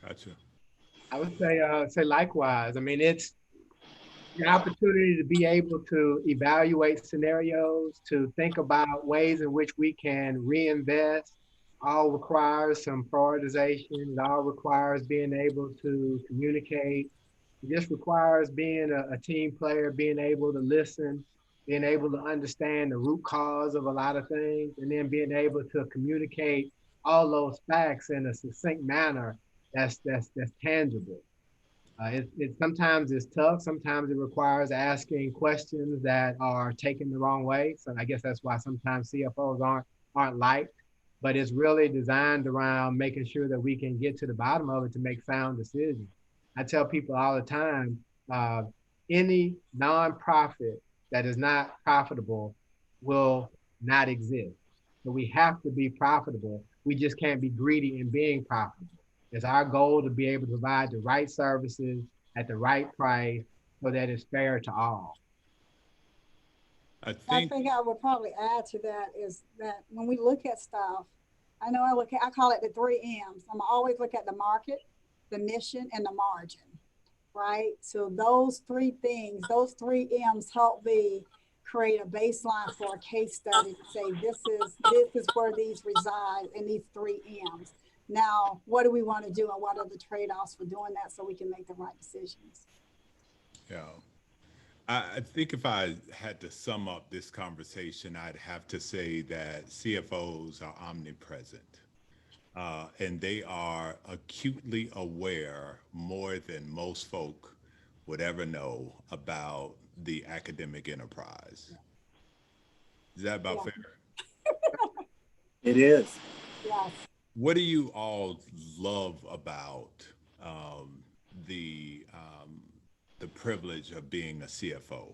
Gotcha. I would say likewise. I mean, it's the opportunity to be able to evaluate scenarios, to think about ways in which we can reinvest, all requires some prioritization. It all requires being able to communicate. It just requires being a team player, being able to listen, being able to understand the root cause of a lot of things, and then being able to communicate all those facts in a succinct manner that's tangible. It sometimes is tough. Sometimes it requires asking questions that are taken the wrong way. So I guess that's why sometimes CFOs aren't liked. But it's really designed around making sure that we can get to the bottom of it to make sound decisions. I tell people all the time, any nonprofit that is not profitable will not exist. So we have to be profitable. We just can't be greedy in being profitable. It's our goal to be able to provide the right services at the right price so that it's fair to all. I think I would probably add to that is that when we look at stuff, I call it the 3 M's. I'm always look at the market, the mission, and the margin, right? So those 3 things, those 3 M's help me create a baseline for a case study to say, this is where these reside in these 3 M's. Now, what do we want to do and what are the trade-offs for doing that so we can make the right decisions? Yeah. I think if I had to sum up this conversation, I'd have to say that CFOs are omnipresent, and they are acutely aware more than most folk would ever know about the academic enterprise. Is that about fair? It is. Yes. What do you all love about the privilege of being a CFO?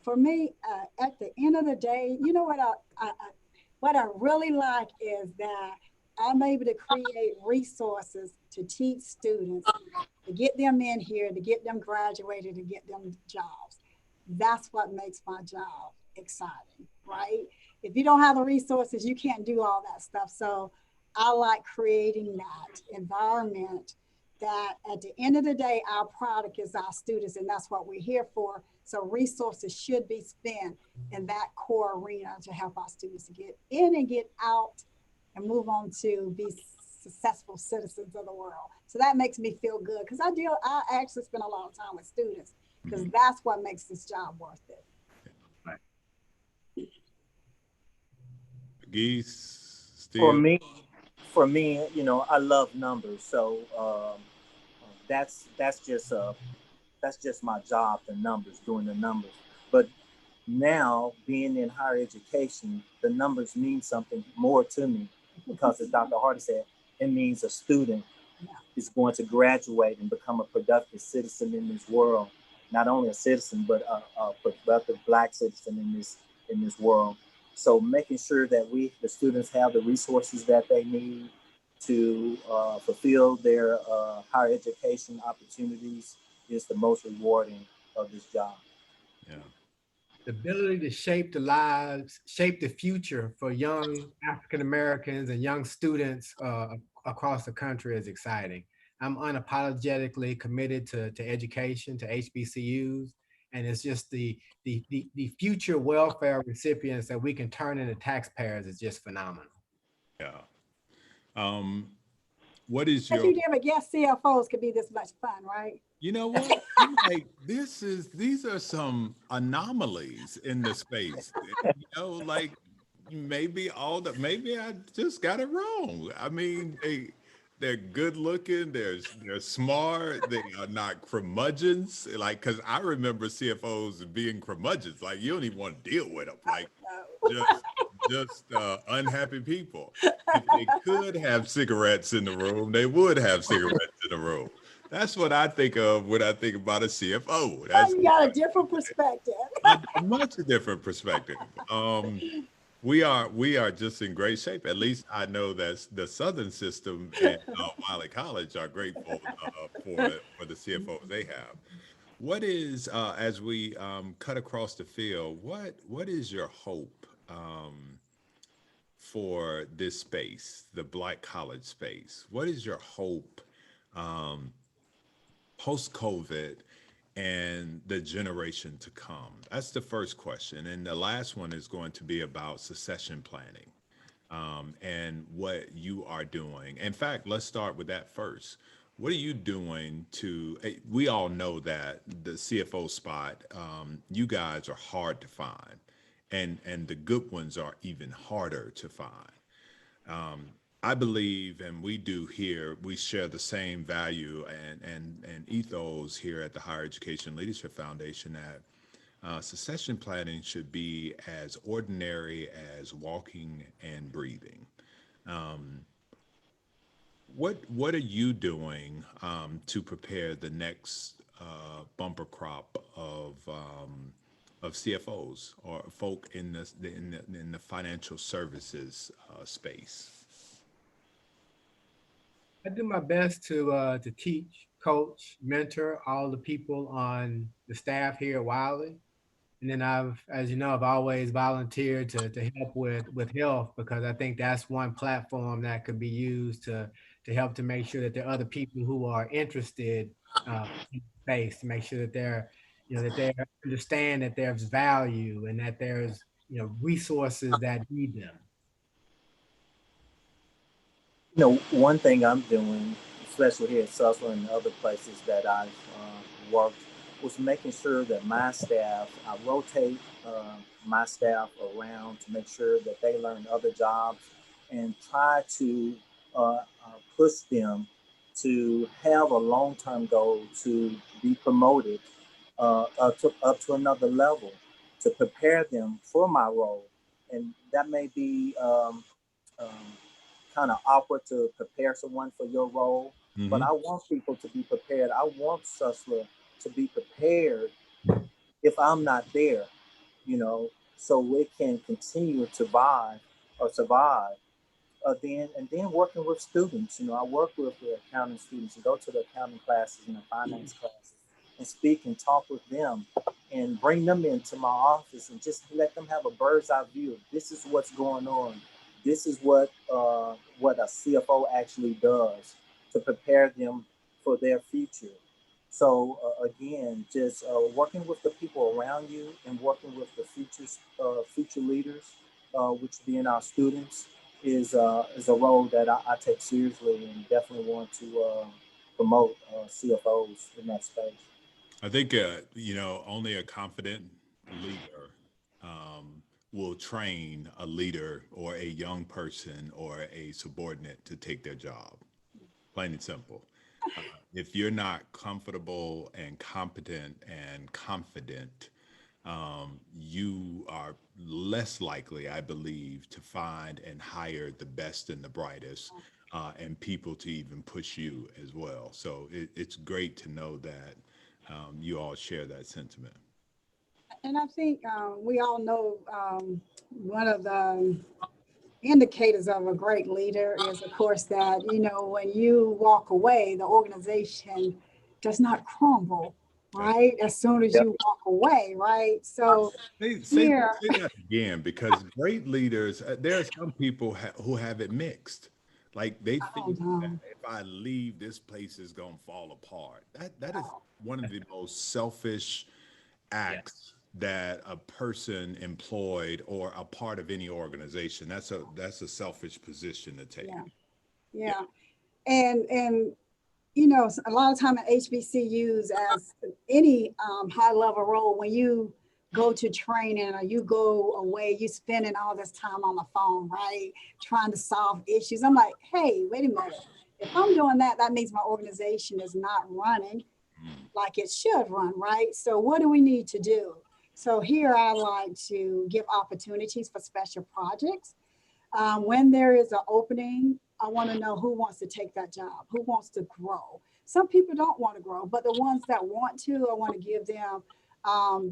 For me, at the end of the day, you know what I really like is that I'm able to create resources to teach students, to get them in here, to get them graduated, to get them jobs. That's what makes my job exciting, right? If you don't have the resources, you can't do all that stuff. So I like creating that environment that at the end of the day, our product is our students, and that's what we're here for. So resources should be spent in that core arena to help our students to get in and get out and move on to be successful citizens of the world. So that makes me feel good because I actually spend a lot of time with students because that's what makes this job worth it. Right. Geese, Steve? For me, I love numbers. So that's just my job, the numbers, doing the numbers. But now being in higher education, the numbers mean something more to me because as Dr. Hardy said, it means a student is going to graduate and become a productive citizen in this world. Not only a citizen, but a productive Black citizen in this world. So making sure that the students have the resources that they need to fulfill their higher education opportunities is the most rewarding of this job. Yeah. The ability to shape the lives, shape the future for young African Americans and young students across the country is exciting. I'm unapologetically committed to education, to HBCUs, and it's just the future welfare recipients that we can turn into taxpayers is just phenomenal. Yeah. What is your? If you never guess CFOs could be this much fun, right? You know what? I'm like, these are some anomalies in the space. Like maybe I just got it wrong. I mean, they're good looking, they're smart, they are not curmudgeons. Like, cause I remember CFOs being curmudgeons. Like you don't even want to deal with them. Like just unhappy people. If they could have cigarettes in the room, they would have cigarettes in the room. That's what I think of when I think about a CFO. That's You got a different perspective. a much different perspective. We are just in great shape. At least I know that the Southern system and Wiley College are grateful for the CFOs they have. What is as we cut across the field? What is your hope for this space, the Black college space? What is your hope post COVID and the generation to come? That's the first question. And the last one is going to be about succession planning and what you are doing. In fact, let's start with that first. What are you doing to? We all know that the CFO spot, you guys are hard to find, and the good ones are even harder to find. I believe, and we do here, we share the same value and ethos here at the Higher Education Leadership Foundation that succession planning should be as ordinary as walking and breathing. What are you doing to prepare the next bumper crop of CFOs or folk in the financial services space? I do my best to teach, coach, mentor all the people on the staff here at Wiley. And then as you know, I've always volunteered to help with health because I think that's one platform that could be used to help to make sure that there are other people who are interested in space to make sure that that they understand that there's value and that there's resources that need them. One thing I'm doing, especially here at Susler and other places that I've worked, was making sure that my staff, I rotate my staff around to make sure that they learn other jobs and try to push them to have a long-term goal to be promoted up to another level to prepare them for my role. And that may be um, kind of awkward to prepare someone for your role, but Hmm. I want people to be prepared. I want Susler to be prepared if I'm not there, so it can continue to survive. Then working with students, I work with the accounting students and go to the accounting classes and the finance classes and speak and talk with them and bring them into my office and just let them have a bird's eye view. This is what's going on. This is what a CFO actually does to prepare them for their future. So again, just working with the people around you and working with the future leaders, which being our students, is a role that I take seriously and definitely want to promote CFOs in that space. I think only a confident leader will train a leader or a young person or a subordinate to take their job. Plain and simple. If you're not comfortable and competent and confident, you are less likely, I believe, to find and hire the best and the brightest, and people to even push you as well. So it's great to know that you all share that sentiment. And I think we all know one of the indicators of a great leader is, of course, that, when you walk away, the organization does not crumble, That's right? As soon as Yep. you walk away, right? So here, say that again because great leaders, there are some people who have it mixed. Like they oh think that no, if I leave, this place is gonna fall apart. That is one of the most selfish acts that a person employed or a part of any organization. That's a selfish position to take. yeah, Yeah. yeah. And you know, a lot of time at HBCUs, as any high level role, when you go to training or you go away, you spending all this time on the phone, right? Trying to solve issues. I'm like, hey, wait a minute. If I'm doing that, that means my organization is not running like it should run, right? So what do we need to do? So here I like to give opportunities for special projects. When there is an opening, I want to know who wants to take that job, who wants to grow. Some people don't want to grow, but the ones that want to, I want to give them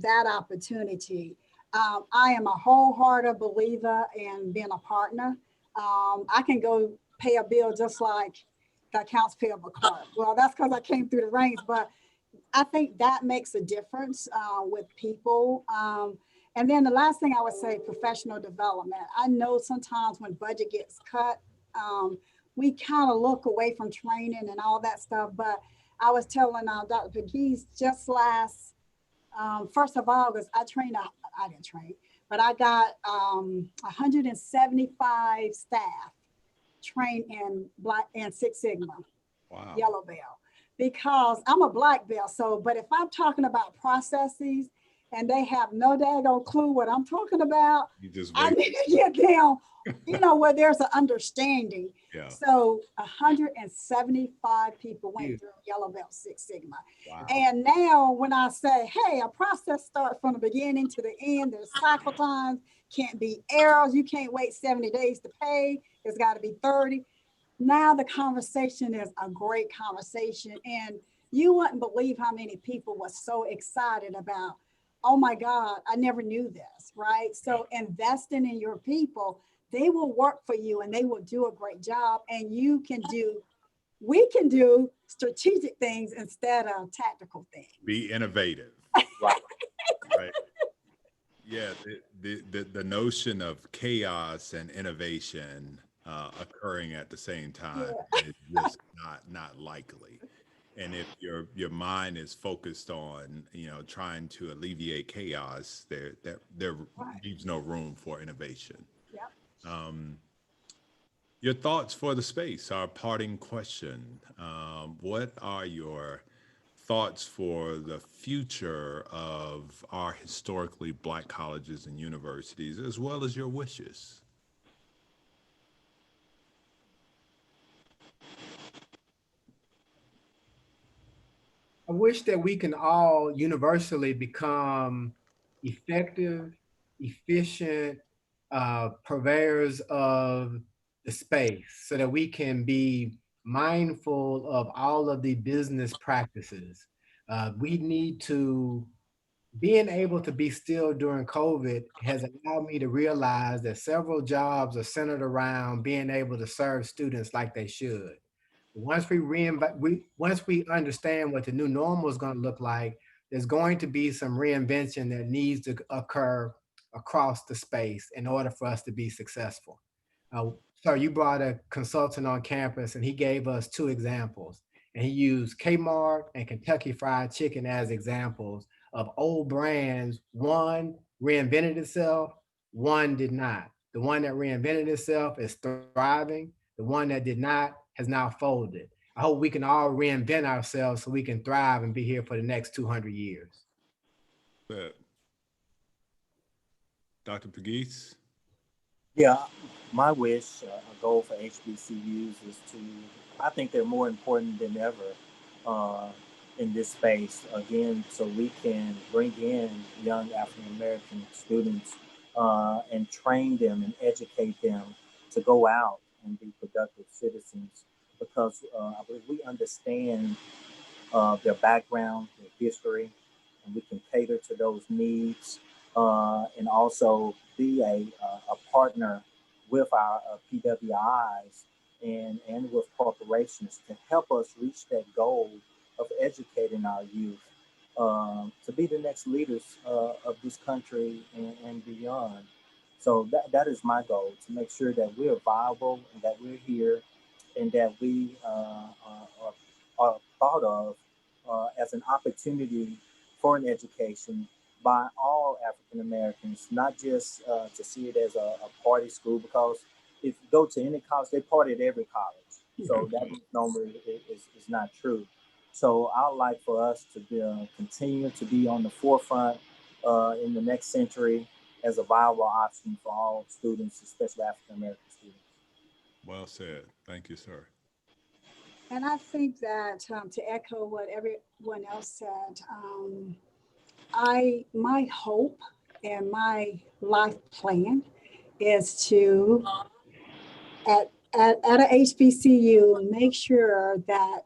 that opportunity. I am a wholehearted believer in being a partner. I can go pay a bill just like the accounts payable clerk. Well, that's because I came through the ranks, but I think that makes a difference with people. And then the last thing I would say, professional development. I know sometimes when budget gets cut, we kind of look away from training and all that stuff. But I was telling Dr. Pegues just last 1st of August, I didn't train, but I got 175 staff trained in Black and Six Sigma, Wow. Yellow Belt, because I'm a Black belt. So, but if I'm talking about processes and they have no daggone clue what I'm talking about, You just I wait. need to get them, you know, where there's an understanding. Yeah. So 175 people went through Yellow Belt Six Sigma. Wow. And now when I say, hey, a process starts from the beginning to the end, there's cycle times, can't be errors, you can't wait 70 days to pay, it's got to be 30. Now the conversation is a great conversation. And you wouldn't believe how many people were so excited about, oh my God, I never knew this, right? So investing in your people, they will work for you and they will do a great job. And we can do strategic things instead of tactical things. Be innovative. Right. Right. Yeah. The notion of chaos and innovation occurring at the same time is just not likely. And if your mind is focused on, you know, trying to alleviate chaos, there Right. leaves no room for innovation. Yep. Your thoughts for the space, our parting question. What are your thoughts for the future of our historically Black colleges and universities, as well as your wishes? I wish that we can all universally become effective, efficient purveyors of the space so that we can be mindful of all of the business practices. We need to, being able to be still during COVID has allowed me to realize that several jobs are centered around being able to serve students like they should. Once once we understand what the new normal is going to look like, there's going to be some reinvention that needs to occur across the space in order for us to be successful. So you brought a consultant on campus and he gave us two examples. And he used Kmart and Kentucky Fried Chicken as examples of old brands. One reinvented itself, one did not. The one that reinvented itself is thriving. The one that did not has now folded. I hope we can all reinvent ourselves so we can thrive and be here for the next 200 years. But Dr. Pegues? Yeah, my wish, a goal for HBCUs is to, I think they're more important than ever in this space, again, so we can bring in young African-American students and train them and educate them to go out and be productive citizens, because I believe we understand their background, their history, and we can cater to those needs and also be a partner with our PWIs and with corporations to help us reach that goal of educating our youth to be the next leaders of this country and beyond. So that is my goal, to make sure that we're viable and that we're here and that we are thought of as an opportunity for an education by all African Americans, not just to see it as a party school, because if you go to any college, they party at every college. So that misnomer is not true. So I would like for us to continue to be on the forefront in the next century as a viable option for all students, especially African American students. Well said. Thank you, sir. And I think that to echo what everyone else said, my hope and my life plan is to at a HBCU make sure that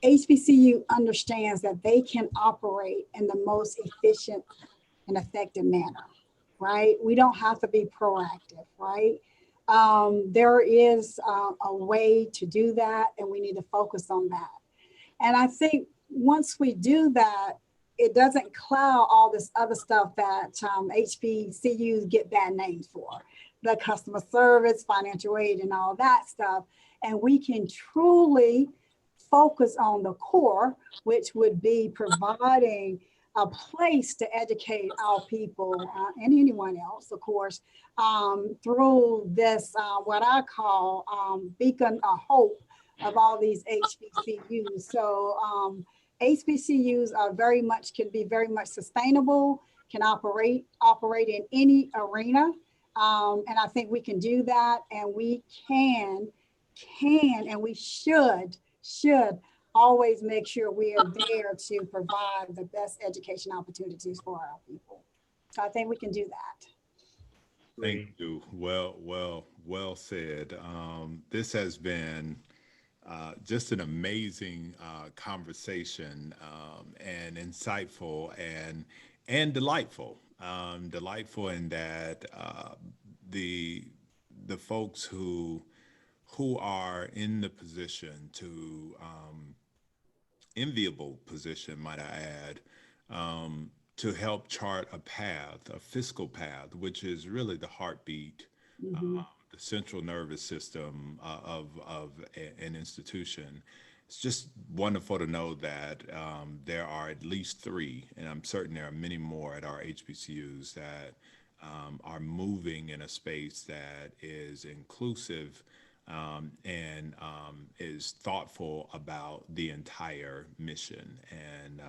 HBCU understands that they can operate in the most efficient and effective manner, right? We don't have to be proactive, right? There is a way to do that, and we need to focus on that. And I think once we do that, it doesn't cloud all this other stuff that HBCUs get bad names for, the customer service, financial aid, and all that stuff. And we can truly focus on the core, which would be providing a place to educate our people and anyone else, of course, through this, what I call beacon of hope of all these HBCUs. So HBCUs are can be very much sustainable, can operate in any arena. And I think we can do that, and we can and we should always make sure we are there to provide the best education opportunities for our people. So I think we can do that. Thank you. Well said. This has been just an amazing conversation, and insightful and delightful. Delightful in that the folks who are in the position to enviable position, might I add, to help chart a path, a fiscal path, which is really the heartbeat, the central nervous system of an institution. It's just wonderful to know that there are at least three, and I'm certain there are many more at our HBCUs that are moving in a space that is inclusive, and is thoughtful about the entire mission. And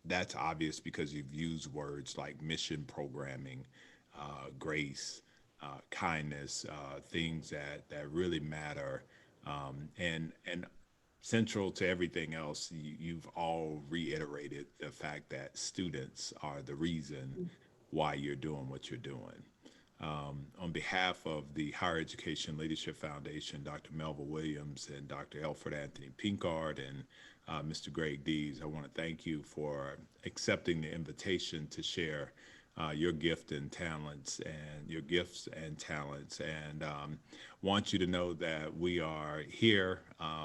that's obvious because you've used words like mission programming, grace, kindness, things that really matter. And central to everything else, you've all reiterated the fact that students are the reason why you're doing what you're doing. On behalf of the Higher Education Leadership Foundation, Dr. Melva Williams and Dr. Alfred Anthony Pinkard and Mr. Greg Dees, I want to thank you for accepting the invitation to share your gifts and talents, and want you to know that we are here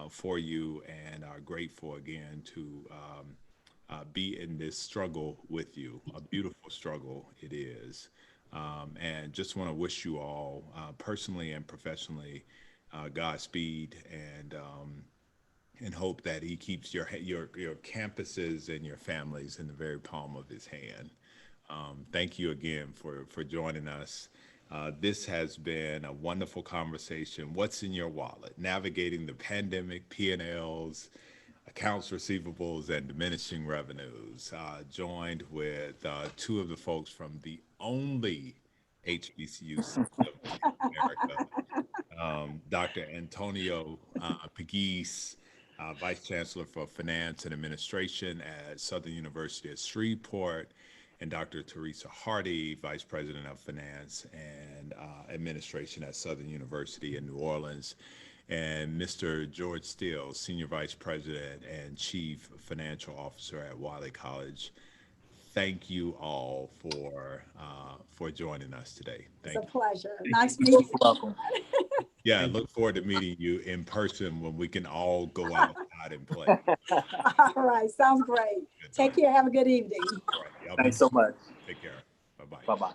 for you and are grateful again to be in this struggle with you, a beautiful struggle it is. And just want to wish you all personally and professionally Godspeed, and hope that he keeps your campuses and your families in the very palm of his hand. Thank you again for joining us. This has been a wonderful conversation. What's in your wallet? Navigating the pandemic, P&Ls, accounts receivables, and diminishing revenues. Joined with two of the folks from the only HBCU system in America, Dr. Antonio Pegues, Vice Chancellor for Finance and Administration at Southern University at Shreveport, and Dr. Teresa Hardy, Vice President of Finance and Administration at Southern University in New Orleans, and Mr. George Steele, Senior Vice President and Chief Financial Officer at Wiley College. Thank you all for joining us today. It's a pleasure. Nice meeting you. Welcome. Yeah, I look forward to meeting you in person when we can all go outside and play. All right, sounds great. Take care. Have a good evening. All right, Thanks so much. Take care. Bye-bye. Bye-bye.